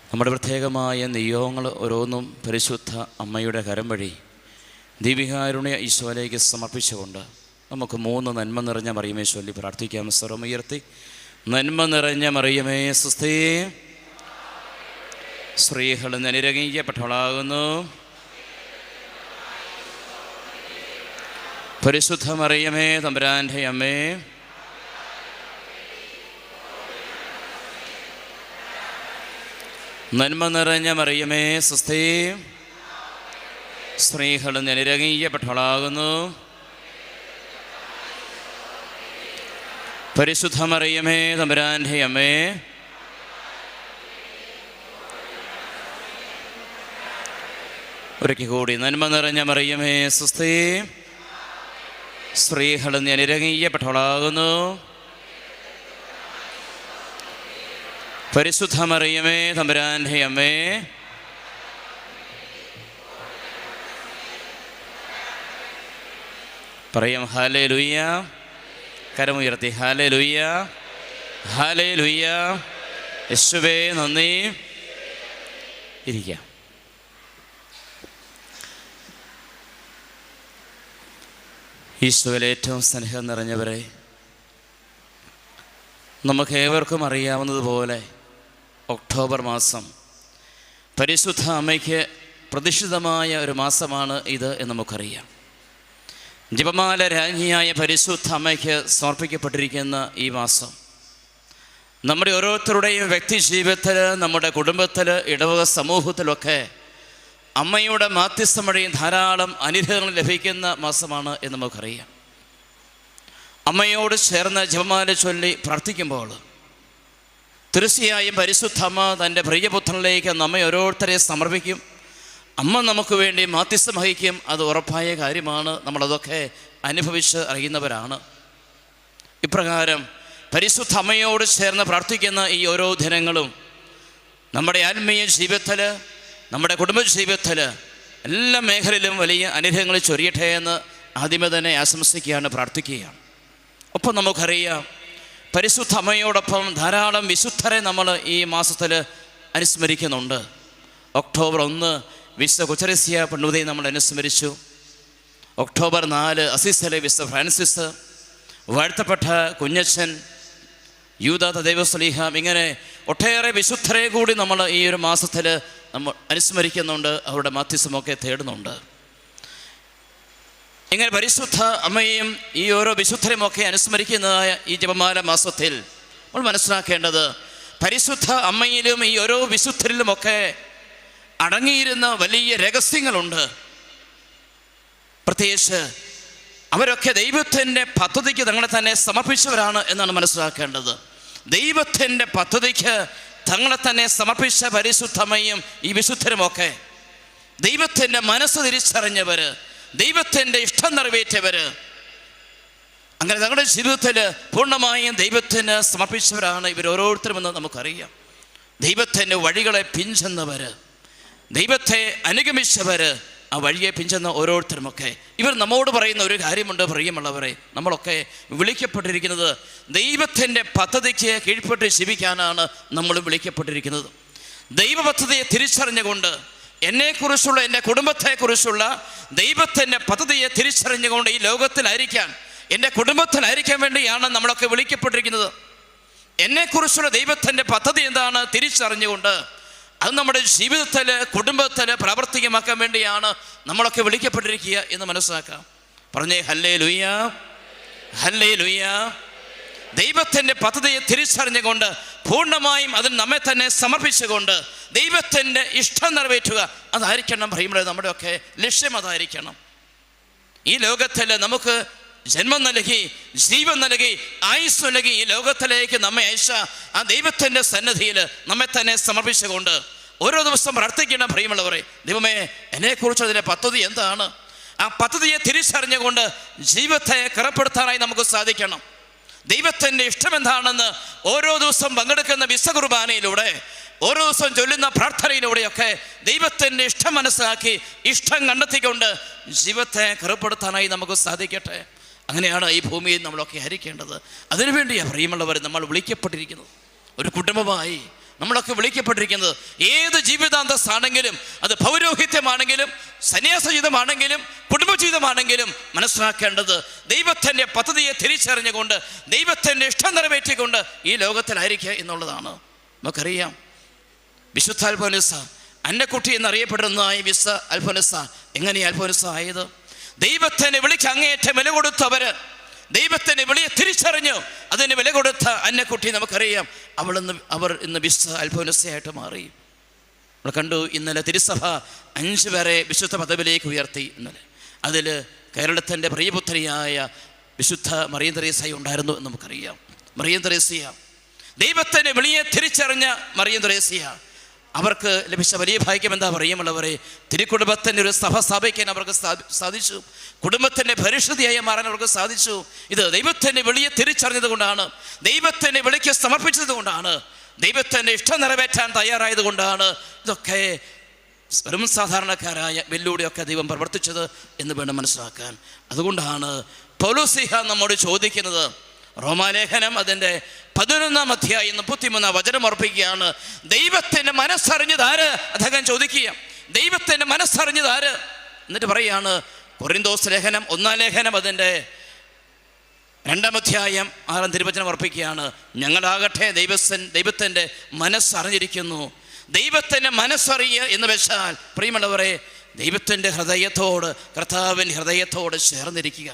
നമ്മുടെ പ്രത്യേകമായ നിയോഗങ്ങൾ ഓരോന്നും പരിശുദ്ധ അമ്മയുടെ കരം വഴി ദീപികാരുണ്യ ഈശോയിലേക്ക് സമർപ്പിച്ചുകൊണ്ട് നമുക്ക് 3 നന്മ നിറഞ്ഞ മറിയമേ ചൊല്ലി പ്രാർത്ഥിക്കാം. സ്വരമുയർത്തി. നന്മ നിറഞ്ഞ മറിയമേ സ്വസ്തി, സ്ത്രീകൾ അനുഗ്രഹിക്കപ്പെട്ടവളാകുന്നു, പരിശുദ്ധ മറിയമേ തമ്പുരാൻ്റെ അമ്മേ, നന്മ നിറഞ്ഞ മറിയമേ സ്വസ്തി, സ്ത്രീകൾ അനുഗ്രഹിക്കപ്പെട്ടവളാകുന്നു, പരിശുദ്ധ മറിയമേ തമ്പുരാൻ്റെ അമ്മേ, ഒരിക്കൽ കൂടി. നന്മ നിറഞ്ഞ മറിയമേ സ്വസ്തി, സ്ത്രീകൾ അനുഗ്രഹിക്കപ്പെട്ടവളാകുന്നു, പരിശുദ്ധ മറിയമേ തമ്പുരാൻ്റെ അമ്മേ, പറയാം ഹല്ലേലൂയ. കരമുയർത്തി hallelujah, hallelujah. യേശുവേ നന്ദി. ഇരിക്കാം. ഈശോയിൽ ഏറ്റവും സ്നേഹം നിറഞ്ഞവരെ, നമുക്ക് ഏവർക്കും അറിയാവുന്നതുപോലെ ഒക്ടോബർ മാസം പരിശുദ്ധ അമ്മയ്ക്ക് പ്രതിഷ്ഠിതമായ ഒരു മാസമാണ് ഇത് എന്ന് നമുക്കറിയാം. ജപമാല രാജ്ഞിയായ പരിശുദ്ധ അമ്മയ്ക്ക് സമർപ്പിക്കപ്പെട്ടിരിക്കുന്ന ഈ മാസം നമ്മുടെ ഓരോരുത്തരുടെയും വ്യക്തി ജീവിതത്തിൽ, നമ്മുടെ കുടുംബത്തിൽ, ഇടവക സമൂഹത്തിലൊക്കെ അമ്മയുടെ മാധ്യസ്ഥം വഴി ധാരാളം അനുഗ്രഹങ്ങൾ ലഭിക്കുന്ന മാസമാണ് എന്ന് നമുക്കറിയാം. അമ്മയോട് ചേർന്ന് ജപമാല ചൊല്ലി പ്രാർത്ഥിക്കുമ്പോൾ തീർച്ചയായും പരിശുദ്ധ അമ്മ തൻ്റെ പ്രിയപുത്രനിലേക്ക് നമ്മെ ഓരോരുത്തരെ സമർപ്പിക്കും. അമ്മ നമുക്ക് വേണ്ടി മാധ്യസ്ഥം വഹിക്കും. അത് ഉറപ്പായ കാര്യമാണ്. നമ്മളതൊക്കെ അനുഭവിച്ച് അറിയുന്നവരാണ്. ഇപ്രകാരം പരിശുദ്ധ അമ്മയോട് ചേർന്ന് പ്രാർത്ഥിക്കുന്ന ഈ ഓരോ ദിനങ്ങളും നമ്മുടെ ആത്മീയ ജീവിതത്തിൽ, നമ്മുടെ കുടുംബ ജീവിതത്തിൽ എല്ലാ മേഖലയിലും വലിയ അനുഗ്രഹങ്ങൾ ചൊരിയട്ടെ എന്ന് ആദ്യമേ തന്നെ ആശംസിക്കുകയാണ്, പ്രാർത്ഥിക്കുകയാണ്. ഒപ്പം നമുക്കറിയാം, പരിശുദ്ധ അമ്മയോടൊപ്പം ധാരാളം വിശുദ്ധരെ നമ്മൾ ഈ മാസത്തിൽ അനുസ്മരിക്കുന്നുണ്ട്. ഒക്ടോബർ 1 വിശുദ്ധ കൊച്ചറേസ്യ പണ്ഡിതയെ നമ്മൾ അനുസ്മരിച്ചു. ഒക്ടോബർ 4 അസീസിലെ വിശുദ്ധ ഫ്രാൻസിസ്, വാഴ്ത്തപ്പെട്ട കുഞ്ഞച്ചൻ, യൂദാ ദൈവസ്ലീഹ, ഇങ്ങനെ ഒട്ടേറെ വിശുദ്ധരെ കൂടി നമ്മൾ ഈ ഒരു മാസത്തിൽ നമ്മൾ അനുസ്മരിക്കുന്നുണ്ട്. അവരുടെ മാധ്യസ്ഥമൊക്കെ തേടുന്നുണ്ട്. ഇങ്ങനെ പരിശുദ്ധ അമ്മയും ഈ ഓരോ വിശുദ്ധരെയുമൊക്കെ അനുസ്മരിക്കുന്നതായ ഈ ജപമാല മാസത്തിൽ നമ്മൾ മനസ്സിലാക്കേണ്ടത്, പരിശുദ്ധ അമ്മയിലും ഈ ഓരോ വിശുദ്ധരിലുമൊക്കെ അടങ്ങിയിരുന്ന വലിയ രഹസ്യങ്ങളുണ്ട്. പ്രത്യേകിച്ച് അവരൊക്കെ ദൈവത്തിൻ്റെ പദ്ധതിക്ക് തങ്ങളെ തന്നെ സമർപ്പിച്ചവരാണ് എന്നാണ് മനസ്സിലാക്കേണ്ടത്. ദൈവത്തിൻ്റെ പദ്ധതിക്ക് തങ്ങളെ തന്നെ സമർപ്പിച്ച പരിശുദ്ധമ്മയും ഈ വിശുദ്ധരുമൊക്കെ ദൈവത്തിൻ്റെ മനസ്സ് തിരിച്ചറിഞ്ഞവർ, ദൈവത്തിൻ്റെ ഇഷ്ടം നിറവേറ്റിയവർ, അങ്ങനെ തങ്ങളുടെ ജീവിതത്തിൽ പൂർണ്ണമായും ദൈവത്തിന് സമർപ്പിച്ചവരാണ് ഇവർ ഓരോരുത്തരുമെന്ന് നമുക്കറിയാം. ദൈവത്തിൻ്റെ വഴികളെ പിഞ്ചെന്നവർ, ദൈവത്തെ അനുഗമിച്ചവർ, ആ വഴിയെ പിഞ്ചെന്ന ഓരോരുത്തരുമൊക്കെ ഇവർ നമ്മോട് പറയുന്ന ഒരു കാര്യമുണ്ട്. പ്രിയമുള്ളവരെ, നമ്മളൊക്കെ വിളിക്കപ്പെട്ടിരിക്കുന്നത് ദൈവത്തിൻ്റെ പദ്ധതിക്ക് കീഴ്പ്പെട്ട് ജീവിക്കാനാണ് നമ്മൾ വിളിക്കപ്പെട്ടിരിക്കുന്നത്. ദൈവ പദ്ധതിയെ തിരിച്ചറിഞ്ഞുകൊണ്ട്, എന്നെക്കുറിച്ചുള്ള, എൻ്റെ കുടുംബത്തെക്കുറിച്ചുള്ള ദൈവത്തിൻ്റെ പദ്ധതിയെ തിരിച്ചറിഞ്ഞുകൊണ്ട് ഈ ലോകത്തിലായിരിക്കാൻ, എൻ്റെ കുടുംബത്തിലായിരിക്കാൻ വേണ്ടിയാണ് നമ്മളൊക്കെ വിളിക്കപ്പെട്ടിരിക്കുന്നത്. എന്നെക്കുറിച്ചുള്ള ദൈവത്തിൻ്റെ പദ്ധതി എന്താണ് തിരിച്ചറിഞ്ഞുകൊണ്ട് അത് നമ്മുടെ ജീവിതത്തിൽ, കുടുംബത്തിൽ പ്രാവർത്തികമാക്കാൻ വേണ്ടിയാണ് നമ്മളൊക്കെ വിളിക്കപ്പെട്ടിരിക്കുക എന്ന് മനസ്സിലാക്കാം. പറഞ്ഞേ ഹല്ലേലൂയ, ഹല്ലേലൂയ. ദൈവത്തിൻ്റെ പദ്ധതിയെ തിരിച്ചറിഞ്ഞുകൊണ്ട് പൂർണ്ണമായും അതിന് നമ്മെ തന്നെ സമർപ്പിച്ചുകൊണ്ട് ദൈവത്തിൻ്റെ ഇഷ്ടം നിറവേറ്റുക, അതായിരിക്കണം പ്രിയമുള്ളവരെ നമ്മുടെയൊക്കെ ലക്ഷ്യം. അതായിരിക്കണം. ഈ ലോകത്തിൽ നമുക്ക് ജന്മം നൽകി, ജീവൻ നൽകി, ആയുസ് നൽകി ഈ ലോകത്തിലേക്ക് നമ്മെ അയച്ച ആ ദൈവത്തിൻ്റെ സന്നിധിയിൽ നമ്മെ തന്നെ സമർപ്പിച്ചുകൊണ്ട് ഓരോ ദിവസം പ്രാർത്ഥിക്കണം. പ്രിയമുള്ളവരെ, ദൈവമേ എന്നെക്കുറിച്ച് അതിൻ്റെ പദ്ധതി എന്താണ്? ആ പദ്ധതിയെ തിരിച്ചറിഞ്ഞുകൊണ്ട് ജീവിതത്തെ കരപ്പെടുത്താനായി നമുക്ക് സാധിക്കണം. ദൈവത്തിൻ്റെ ഇഷ്ടം എന്താണെന്ന് ഓരോ ദിവസം പങ്കെടുക്കുന്ന വിശുദ്ധ കുർബാനയിലൂടെ, ഓരോ ദിവസം ചൊല്ലുന്ന പ്രാർത്ഥനയിലൂടെയൊക്കെ ദൈവത്തിൻ്റെ ഇഷ്ടം മനസ്സിലാക്കി, ഇഷ്ടം കണ്ടെത്തിക്കൊണ്ട് ജീവിതത്തെ കരപ്പെടുത്താനായി നമുക്ക് സാധിക്കട്ടെ. അങ്ങനെയാണ് ഈ ഭൂമിയിൽ നമ്മളൊക്കെ ഹരിക്കേണ്ടത്. അതിനുവേണ്ടിയാണ് പ്രിയമുള്ളവർ നമ്മൾ വിളിക്കപ്പെട്ടിരിക്കുന്നത്. ഒരു കുടുംബമായി, നമ്മളൊക്കെ വിളിക്കപ്പെട്ടിരിക്കുന്നത്. ഏത് ജീവിതാന്തസ്സാണെങ്കിലും, അത് പൗരോഹിത്യമാണെങ്കിലും സന്യാസജീവിതമാണെങ്കിലും കുടുംബജീവിതമാണെങ്കിലും മനസ്സിലാക്കേണ്ടത് ദൈവത്തിൻ്റെ പദ്ധതിയെ തിരിച്ചറിഞ്ഞുകൊണ്ട് ദൈവത്തിൻ്റെ ഇഷ്ടം നിറവേറ്റിക്കൊണ്ട് ഈ ലോകത്തിലായിരിക്കുക എന്നുള്ളതാണ്. നമുക്കറിയാം, വിശുദ്ധ അൽഫോൻസ, അന്നക്കുട്ടി എന്നറിയപ്പെടുന്നതായ വിശുദ്ധ അൽഫോൻസ എങ്ങനെയാണ് അൽഫോൻസ ആയത്? ദൈവത്തിൻ്റെ വിളിക്ക് അങ്ങേയറ്റം വില കൊടുത്തവർ, ദൈവത്തിൻ്റെ വിളിയെ തിരിച്ചറിഞ്ഞു അതിന് വില കൊടുത്ത അന്നക്കുട്ടി നമുക്കറിയാം, അവർ ഇന്ന് വിശുദ്ധ അൽഫോൻസയായിട്ട് മാറി. നമ്മൾ കണ്ടു, ഇന്നലെ തിരുസഭ 5 പേരെ വിശുദ്ധ പദവിയിലേക്ക് ഉയർത്തി. ഇന്നലെ അതിൽ കേരളത്തിൻ്റെ പ്രിയപുത്രിയായ വിശുദ്ധ മറിയം തെരേസ ഉണ്ടായിരുന്നു എന്ന് നമുക്കറിയാം. മറിയം തെരേസയ, ദൈവത്തിൻ്റെ വിളിയെ തിരിച്ചറിഞ്ഞ മറിയം തെരേസയ, അവർക്ക് ലഭിച്ച വലിയ ഭാഗ്യം എന്താ പറയുമുള്ളവരെ? തിരുക്കുടുംബത്തിൻ്റെ ഒരു സഭ സ്ഥാപിക്കാൻ അവർക്ക് സാധിച്ചു. കുടുംബത്തിൻ്റെ പരിശുദ്ധിയായി മാറാൻ അവർക്ക് സാധിച്ചു. ഇത് ദൈവത്തിൻ്റെ വിളിയെ തിരിച്ചറിഞ്ഞത് കൊണ്ടാണ്, ദൈവത്തിൻ്റെ വിളിക്ക് സമർപ്പിച്ചത് കൊണ്ടാണ്, ദൈവത്തിൻ്റെ ഇഷ്ടം നിറവേറ്റാൻ തയ്യാറായത് കൊണ്ടാണ്. ഇതൊക്കെ വെറും സാധാരണക്കാരായ വെല്ലുവിളിയൊക്കെ ദൈവം പ്രവർത്തിച്ചത് എന്ന് വേണം മനസ്സിലാക്കാൻ. അതുകൊണ്ടാണ് പൗലോസ്ലീഹ നമ്മോട് ചോദിക്കുന്നത്, റോമാലേഖനം അതിൻ്റെ 11-ാം അധ്യായം 33-ാം വചനം ഉറപ്പിക്കുകയാണ്, ദൈവത്തിൻ്റെ മനസ്സറിഞ്ഞതാര്? അദ്ദേഹം ചോദിക്കുക, ദൈവത്തിൻ്റെ മനസ്സറിഞ്ഞതാര്? എന്നിട്ട് പറയുകയാണ്, കൊരിന്തോസ് ലേഖനം 1-ാം ലേഖനം അതിൻ്റെ 2-ാം അധ്യായം 6-ാം തിരുവചനം ഉറപ്പിക്കുകയാണ്, ഞങ്ങളാകട്ടെ ദൈവത്തിൻ്റെ മനസ്സറിഞ്ഞിരിക്കുന്നു. ദൈവത്തിൻ്റെ മനസ്സറിയുക എന്ന് വെച്ചാൽ പ്രിയമുള്ളവരെ, ദൈവത്തിൻ്റെ ഹൃദയത്തോട്, കർത്താവിൻ്റെ ഹൃദയത്തോട് ചേർന്നിരിക്കുക.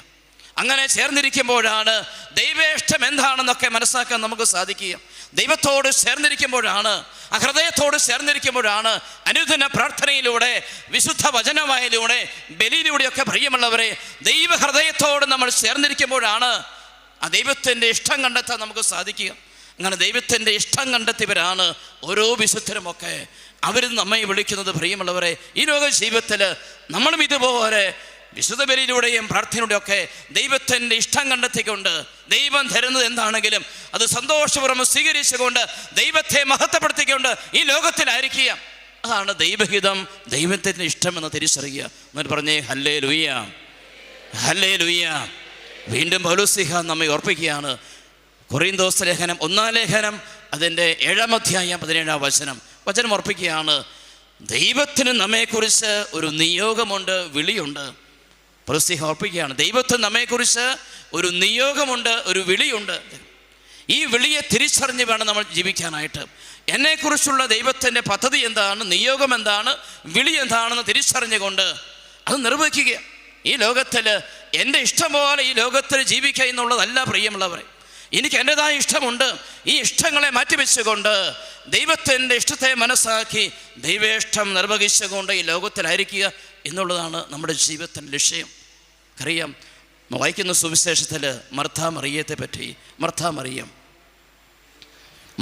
അങ്ങനെ ചേർന്നിരിക്കുമ്പോഴാണ് ദൈവേഷ്ടം എന്താണെന്നൊക്കെ മനസ്സിലാക്കാൻ നമുക്ക് സാധിക്കുക. ദൈവത്തോട് ചേർന്നിരിക്കുമ്പോഴാണ്, ആ ഹൃദയത്തോട് ചേർന്നിരിക്കുമ്പോഴാണ് അനുദിന പ്രാർത്ഥനയിലൂടെ, വിശുദ്ധ വചനവായയിലൂടെ, ബലിയിലൂടെയൊക്കെ പ്രിയമുള്ളവരെ, ദൈവഹൃദയത്തോട് നമ്മൾ ചേർന്നിരിക്കുമ്പോഴാണ് ആ ദൈവത്തിൻ്റെ ഇഷ്ടം കണ്ടെത്താൻ നമുക്ക് സാധിക്കുക. അങ്ങനെ ദൈവത്തിൻ്റെ ഇഷ്ടം കണ്ടെത്തിയവരാണ് ഓരോ വിശുദ്ധരുമൊക്കെ. അവർ നമ്മെ വിളിക്കുന്നത് പ്രിയമുള്ളവരെ, ഈ ലോക ജീവിതത്തിൽ നമ്മളും ഇതുപോലെ വിശുദ്ധ ബലിയിലൂടെയും പ്രാർത്ഥനയിലൂടെയും ഒക്കെ ദൈവത്തിൻ്റെ ഇഷ്ടം കണ്ടെത്തിക്കൊണ്ട് ദൈവം തരുന്നത് എന്താണെങ്കിലും അത് സന്തോഷപൂർവ്വം സ്വീകരിച്ചുകൊണ്ട് ദൈവത്തെ മഹത്വപ്പെടുത്തിക്കൊണ്ട് ഈ ലോകത്തിലായിരിക്കുക. അതാണ് ദൈവഹിതം, ദൈവത്തിൻ്റെ ഇഷ്ടമെന്ന് തിരിച്ചറിയുക. എന്നിട്ട് പറഞ്ഞേ ഹല്ലേലൂയ, ഹല്ലേലൂയ. വീണ്ടും പൗലോസ്ലീഹ നമ്മെ ഓർപ്പിക്കുകയാണ്, കൊരിന്തോസ് ലേഖനം 1-ാം ലേഖനം അതിൻ്റെ 7-ാം അധ്യായം 17-ാം വചനം ഓർപ്പിക്കുകയാണ്, ദൈവത്തിന് നമ്മെക്കുറിച്ച് ഒരു നിയോഗമുണ്ട്, വിളിയുണ്ട്. പൗലോസ്ലീഹ ഓർപ്പിക്കുകയാണ്, ദൈവത്തിന് നമ്മെക്കുറിച്ച് ഒരു നിയോഗമുണ്ട്, ഒരു വിളിയുണ്ട്. ഈ വിളിയെ തിരിച്ചറിഞ്ഞ് വേണം നമ്മൾ ജീവിക്കാനായിട്ട്. എന്നെക്കുറിച്ചുള്ള ദൈവത്തിൻ്റെ പദ്ധതി എന്താണ്, നിയോഗം എന്താണ്, വിളി എന്താണെന്ന് തിരിച്ചറിഞ്ഞുകൊണ്ട് അത് നിർവഹിക്കുക. ഈ ലോകത്തിൽ എൻ്റെ ഇഷ്ടം പോലെ ഈ ലോകത്തിൽ ജീവിക്കുക എന്നുള്ളതല്ല പ്രിയമുള്ളവരെ. എനിക്ക് എൻ്റെതായ ഇഷ്ടമുണ്ട്. ഈ ഇഷ്ടങ്ങളെ മാറ്റിവെച്ചുകൊണ്ട് ദൈവത്തിൻ്റെ ഇഷ്ടത്തെ മനസ്സാക്കി ദൈവേഷ്ടം നിർവഹിച്ചുകൊണ്ട് ഈ ലോകത്തിലായിരിക്കുക എന്നുള്ളതാണ് നമ്മുടെ ജീവിതത്തിൻ്റെ ലക്ഷ്യം. അറിയാം, വായിക്കുന്ന സുവിശേഷത്തിൽ മർത്താ മറിയത്തെ പറ്റി.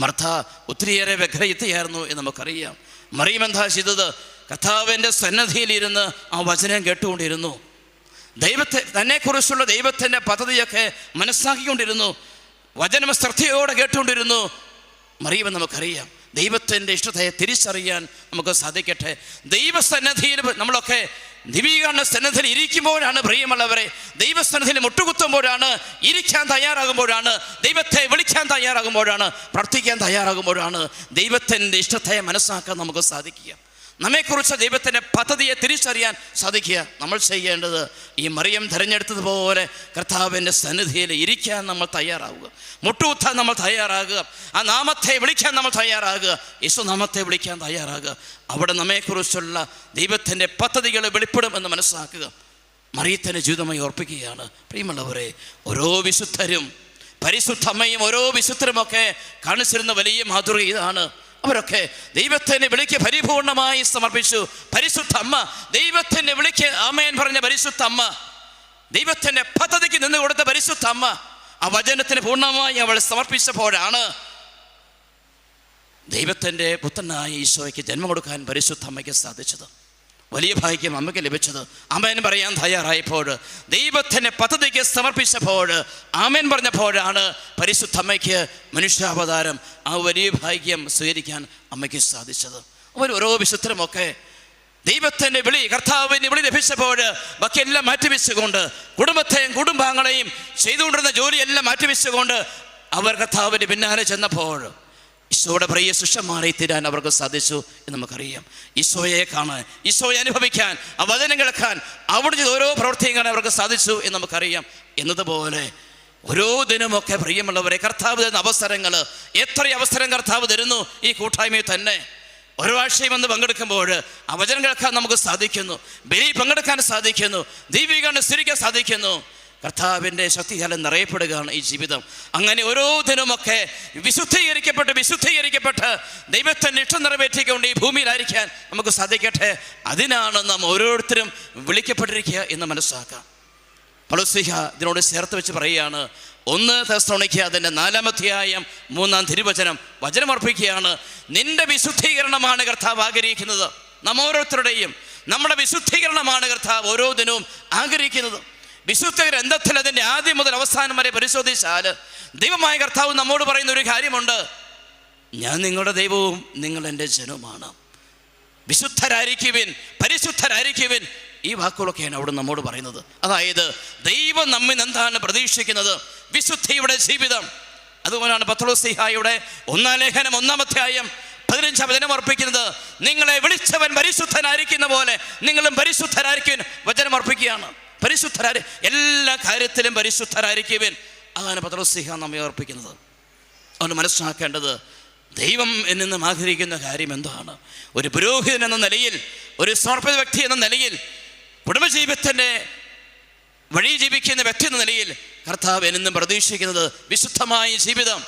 മർത്ത ഒത്തിരിയേറെ വ്യഗ്രഹിതയായിരുന്നു എന്ന് നമുക്കറിയാം. മറിയം എന്താ ചെയ്തത്? കർത്താവിൻ്റെ സന്നദ്ധിയിലിരുന്ന് ആ വചനം കേട്ടുകൊണ്ടിരുന്നു. തന്നെക്കുറിച്ചുള്ള ദൈവത്തിൻ്റെ പദ്ധതിയൊക്കെ മനസ്സാക്കിക്കൊണ്ടിരുന്നു. വചനം ശ്രദ്ധയോടെ കേട്ടുകൊണ്ടിരുന്നു. മറിയം നമുക്കറിയാം, ദൈവത്തിൻ്റെ ഇഷ്ടത്തെ തിരിച്ചറിയാൻ നമുക്ക് സാധിക്കട്ടെ. ദൈവസന്നിധിയിൽ നമ്മളൊക്കെ ദിവ്യകാരണ സന്നിധിയിൽ ഇരിക്കുമ്പോഴാണ് പ്രിയമുള്ളവരെ, ദൈവസന്നിധിയിൽ മുട്ടുകുത്തുമ്പോഴാണ്, ഇരിക്കാൻ തയ്യാറാകുമ്പോഴാണ്, ദൈവത്തെ വിളിക്കാൻ തയ്യാറാകുമ്പോഴാണ്, പ്രാർത്ഥിക്കാൻ തയ്യാറാകുമ്പോഴാണ് ദൈവത്തിൻ്റെ ഇഷ്ടത്തെ മനസ്സാക്കാൻ നമുക്ക് സാധിക്കുക. നമ്മെക്കുറിച്ച് ദൈവത്തിൻ്റെ പദ്ധതിയെ തിരിച്ചറിയാൻ സാധിക്കുക. നമ്മൾ ചെയ്യേണ്ടത് ഈ മറിയം തിരഞ്ഞെടുത്തതുപോലെ കർത്താവിൻ്റെ സന്നിധിയിൽ ഇരിക്കാൻ നമ്മൾ തയ്യാറാവുക, മുട്ടുകുത്താൻ നമ്മൾ തയ്യാറാകുക, ആ നാമത്തെ വിളിക്കാൻ നമ്മൾ തയ്യാറാകുക, യേശു നാമത്തെ വിളിക്കാൻ തയ്യാറാകുക. അവിടെ നമ്മെക്കുറിച്ചുള്ള ദൈവത്തിൻ്റെ പദ്ധതികൾ വെളിപ്പെടും എന്ന് മനസ്സിലാക്കുക. മറിയത്തിൻ്റെ ജീവിതമായി ഓർപ്പിക്കുകയാണ്. പ്രിയമുള്ളവരെ, ഓരോ വിശുദ്ധരും പരിശുദ്ധ അമ്മയും ഓരോ വിശുദ്ധരുമൊക്കെ കാണിച്ചിരുന്ന വലിയ മാതൃക ഇതാണ്. അവരൊക്കെ ദൈവത്തിൻ്റെ വിളിക്ക് പരിപൂർണമായി സമർപ്പിച്ചു. പരിശുദ്ധ അമ്മ, ദൈവത്തിൻ്റെ വിളിക്ക് ആമേൻ പറഞ്ഞ പരിശുദ്ധ അമ്മ, ദൈവത്തിൻ്റെ പദ്ധതിക്ക് നിന്ന് കൊടുത്ത പരിശുദ്ധ അമ്മ, ആ വചനത്തിന് പൂർണ്ണമായി അവൾ സമർപ്പിച്ചപ്പോഴാണ് ദൈവത്തിൻ്റെ പുത്രനായ ഈശോയ്ക്ക് ജന്മം കൊടുക്കാൻ പരിശുദ്ധ അമ്മയ്ക്ക് സാധിച്ചത്. വലിയ ഭാഗ്യം അമ്മയ്ക്ക് ലഭിച്ചത്. ആമേൻ പറയാൻ തയ്യാറായപ്പോൾ, ദൈവത്തിൻ്റെ പദ്ധതിക്ക് സമർപ്പിച്ചപ്പോൾ, ആമേൻ പറഞ്ഞപ്പോഴാണ് പരിശുദ്ധ അമ്മയ്ക്ക് മനുഷ്യാവതാരം, ആ വലിയ ഭാഗ്യം സ്വീകരിക്കാൻ അമ്മയ്ക്ക് സാധിച്ചത്. അവർ ഓരോ വിശുദ്ധരുമൊക്കെ ദൈവത്തിൻ്റെ വിളി, കർത്താവിൻ്റെ വിളി ലഭിച്ചപ്പോൾ ബാക്കിയെല്ലാം മാറ്റിവെച്ചുകൊണ്ട്, കുടുംബത്തെയും കുടുംബാംഗങ്ങളെയും ചെയ്തുകൊണ്ടിരുന്ന ജോലിയെല്ലാം മാറ്റിവെച്ചുകൊണ്ട് അവർ കർത്താവിൻ്റെ പിന്നാലെ ചെന്നപ്പോൾ ഈശോയുടെ പ്രിയ ശിഷ്യന്മാരെ തീരാൻ അവർക്ക് സാധിച്ചു എന്ന് നമുക്കറിയാം. ഈശോയെ കാണാൻ, ഈശോയെ അനുഭവിക്കാൻ, ആ വചനം കേൾക്കാൻ, അവിടുന്ന് ഓരോ പ്രവൃത്തിയും കാണാൻ അവർക്ക് സാധിച്ചു എന്ന് നമുക്കറിയാം. എന്നതുപോലെ ഓരോ ദിനമൊക്കെ പ്രിയമുള്ളവരെ കർത്താവ് തരുന്ന അവസരങ്ങൾ, എത്ര അവസരം കർത്താവ് തരുന്നു ഈ കൂട്ടായ്മയിൽ തന്നെ. ഓരോ ആഴ്ചയും വന്ന് പങ്കെടുക്കുമ്പോൾ ആ വചനം കേൾക്കാൻ നമുക്ക് സാധിക്കുന്നു, ബലി പങ്കെടുക്കാൻ സാധിക്കുന്നു, ദൈവികം സ്ഥിരിക്കാൻ സാധിക്കുന്നു. കർത്താവിൻ്റെ ശക്തികാലം നിറയപ്പെടുകയാണ് ഈ ജീവിതം. അങ്ങനെ ഓരോ ദിനമൊക്കെ വിശുദ്ധീകരിക്കപ്പെട്ട് ദൈവത്തിൻ്റെ ഇഷ്ടം നിറവേറ്റിക്കൊണ്ട് ഈ ഭൂമിയിലായിരിക്കാൻ നമുക്ക് സാധിക്കട്ടെ. അതിനാണ് നാം ഓരോരുത്തരും വിളിക്കപ്പെട്ടിരിക്കുക എന്ന് മനസ്സിലാക്കാം. പൗലോസ് ഇതിനോട് ചേർത്ത് വെച്ച് പറയുകയാണ്, 1 തെസ്സലോനിക്ക അതിൻ്റെ 4-ാം അധ്യായം 3-ാം തിരുവചനം വചനമർപ്പിക്കുകയാണ്. നിന്റെ വിശുദ്ധീകരണമാണ് കർത്താവ് ആഗ്രഹിക്കുന്നത്. നാം ഓരോരുത്തരുടെയും നമ്മുടെ വിശുദ്ധീകരണമാണ് കർത്താവ് ഓരോ ദിനവും ആഗ്രഹിക്കുന്നത്. വിശുദ്ധ ഗ്രന്ഥത്തിൽ അതിൻ്റെ ആദ്യം മുതൽ അവസാനം വരെ പരിശോധിച്ചാൽ ദൈവമായ കർത്താവ് നമ്മോട് പറയുന്ന ഒരു കാര്യമുണ്ട്: ഞാൻ നിങ്ങളുടെ ദൈവവും നിങ്ങൾ എൻ്റെ ജനവുമാണ്. വിശുദ്ധരായിരിക്കുവിൻ, പരിശുദ്ധരായിരിക്കുവിൻ. ഈ വാക്കുകളൊക്കെയാണ് അവിടെ നമ്മോട് പറയുന്നത്. അതായത് ദൈവം നമ്മിൽ എന്താണ് പ്രതീക്ഷിക്കുന്നത്? വിശുദ്ധിയുടെ ജീവിതം. അതുകൊണ്ടാണ് പത്രോസ്ലീഹായുടെ 1-ാം ലേഖനം 1-ാം അധ്യായം 15-ാം വചനം അർപ്പിക്കുന്നത്: നിങ്ങളെ വിളിച്ചവൻ പരിശുദ്ധനായിരിക്കുന്ന പോലെ നിങ്ങളും പരിശുദ്ധരായിരിക്കുവിൻ. വചനം അർപ്പിക്കുകയാണ്. പരിശുദ്ധരായി എല്ലാ കാര്യത്തിലും പരിശുദ്ധരായിരിക്കുവിൻ. അതാണ് പത്രോസ്ലീഹ നമ്മെ അർപ്പിക്കുന്നത്. അതുകൊണ്ട് മനസ്സിലാക്കേണ്ടത്, ദൈവം എന്നിൽ നിന്നും ആഗ്രഹിക്കുന്ന കാര്യം എന്താണ്? ഒരു പുരോഹിതൻ എന്ന നിലയിൽ, ഒരു സമർപ്പിത വ്യക്തി എന്ന നിലയിൽ, കുടുംബജീവിതത്തിൻ്റെ വഴി ജീവിക്കുന്ന വ്യക്തി എന്ന നിലയിൽ കർത്താവ് എന്നും പ്രതീക്ഷിക്കുന്നത് വിശുദ്ധമായ ജീവിതം.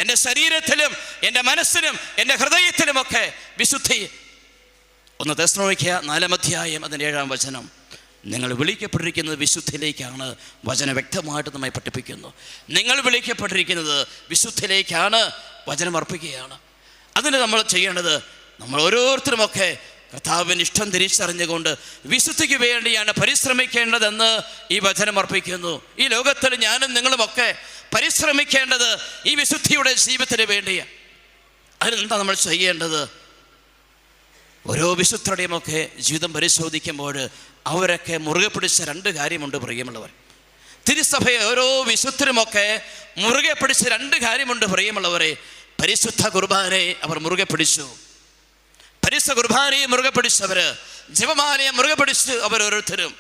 എൻ്റെ ശരീരത്തിലും എൻ്റെ മനസ്സിലും എൻ്റെ ഹൃദയത്തിലുമൊക്കെ വിശുദ്ധി. 1 തെസ്സലോനിക്ക 4-ാം അധ്യായം അതിൻ്റെ 7-ാം വചനം, നിങ്ങൾ വിളിക്കപ്പെട്ടിരിക്കുന്നത് വിശുദ്ധിയിലേക്കാണ്. വചനം വ്യക്തമായിട്ട് നമ്മെ പഠിപ്പിക്കുന്നു. നിങ്ങൾ വിളിക്കപ്പെട്ടിരിക്കുന്നത് വിശുദ്ധിയിലേക്കാണ്. വചനം അർപ്പിക്കുകയാണ്. അതിന് നമ്മൾ ചെയ്യേണ്ടത്, നമ്മൾ ഓരോരുത്തരുമൊക്കെ കർത്താവിന് ഇഷ്ടം തിരിച്ചറിഞ്ഞുകൊണ്ട് വിശുദ്ധിക്ക് വേണ്ടിയാണ് പരിശ്രമിക്കേണ്ടതെന്ന് ഈ വചനം അർപ്പിക്കുന്നു. ഈ ലോകത്തിൽ ഞാനും നിങ്ങളുമൊക്കെ പരിശ്രമിക്കേണ്ടത് ഈ വിശുദ്ധിയുടെ ജീവിതത്തിന് വേണ്ടിയാണ്. അതിനെന്താ നമ്മൾ ചെയ്യേണ്ടത്? ഓരോ വിശുദ്ധരുടെയുമൊക്കെ ജീവിതം പരിശോധിക്കുമ്പോൾ അവരൊക്കെ മുറുകെ പിടിച്ച 2 കാര്യമുണ്ട് പ്രിയമുള്ളവർ. തിരുസഭയെ ഓരോ വിശുദ്ധരുമൊക്കെ മുറുകെ പിടിച്ച 2 കാര്യമുണ്ട് പ്രിയമുള്ളവരെ. പരിശുദ്ധ കുർബാനയെ അവർ മുറുകെ പിടിച്ചു. പരിശുദ്ധ കുർബാനയെ മുറുകെ പിടിച്ചവർ, ജപമാലയെ മുറുകെ പിടിച്ച് അവർ ഓരോരുത്തരും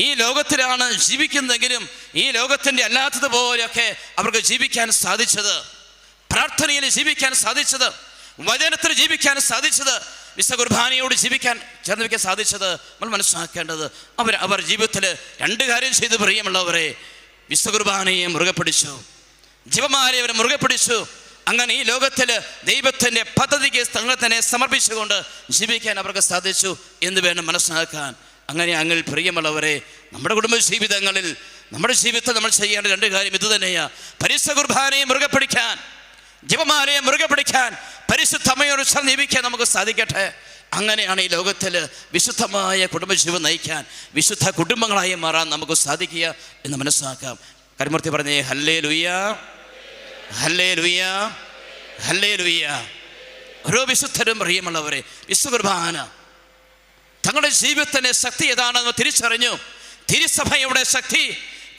ഈ ലോകത്തിലാണ് ജീവിക്കുന്നതെങ്കിലും ഈ ലോകത്തിൻ്റെ അല്ലാത്തതുപോലെയൊക്കെ അവർക്ക് ജീവിക്കാൻ സാധിച്ചത്, പ്രാർത്ഥനയിൽ ജീവിക്കാൻ സാധിച്ചത്, വചനത്തിൽ ജീവിക്കാൻ സാധിച്ചത്, വിശുദ്ധ കുർബാനയോട് ജീവിക്കാൻ ചേർന്ന് വയ്ക്കാൻ സാധിച്ചത് നമ്മൾ മനസ്സിലാക്കേണ്ടത്. അവർ ജീവിതത്തിൽ 2 കാര്യം ചെയ്ത് പ്രിയമുള്ളവരെ. വിശുദ്ധ കുർബാനയെ മുറുകെ പിടിച്ചു, ജപമാലയെ അവർ മുറുകെ പിടിച്ചു. അങ്ങനെ ഈ ലോകത്തിൽ ദൈവത്തിൻ്റെ പദ്ധതിക്ക് തങ്ങളെ തന്നെ സമർപ്പിച്ചുകൊണ്ട് ജീവിക്കാൻ അവർക്ക് സാധിച്ചു എന്ന് വേണം മനസ്സിലാക്കാൻ. അങ്ങനെ പ്രിയമുള്ളവരെ, നമ്മുടെ കുടുംബ ജീവിതങ്ങളിൽ, നമ്മുടെ ജീവിതത്തിൽ നമ്മൾ ചെയ്യേണ്ട 2 കാര്യം ഇത് തന്നെയാണ്. പരിശുദ്ധ കുർബാനയെ മുറുകെ പിടിക്കാൻ, ജപമാലയെ മുറുകെ പിടിക്കാൻ, പരിശുദ്ധ അമ്മയോട് ജീവിക്കാൻ നമുക്ക് സാധിക്കട്ടെ. അങ്ങനെയാണ് ഈ ലോകത്തിൽ വിശുദ്ധമായ കുടുംബജീവിതം നയിക്കാൻ, വിശുദ്ധ കുടുംബങ്ങളായി മാറാൻ നമുക്ക് സാധിക്കുക എന്ന് മനസ്സിലാക്കാം. കരുമൂർത്തി പറഞ്ഞേ ഹല്ലേലൂയ, ഹല്ലേലൂയ, ഹല്ലേലൂയ. ഓരോ വിശുദ്ധരും പ്രിയമുള്ളവരെ, വിശുദ്ധ കുർബാന തങ്ങളുടെ ജീവിതത്തിൻ്റെ ശക്തി ഏതാണെന്ന് തിരിച്ചറിഞ്ഞു. തിരുസഭയുടെ ശക്തി,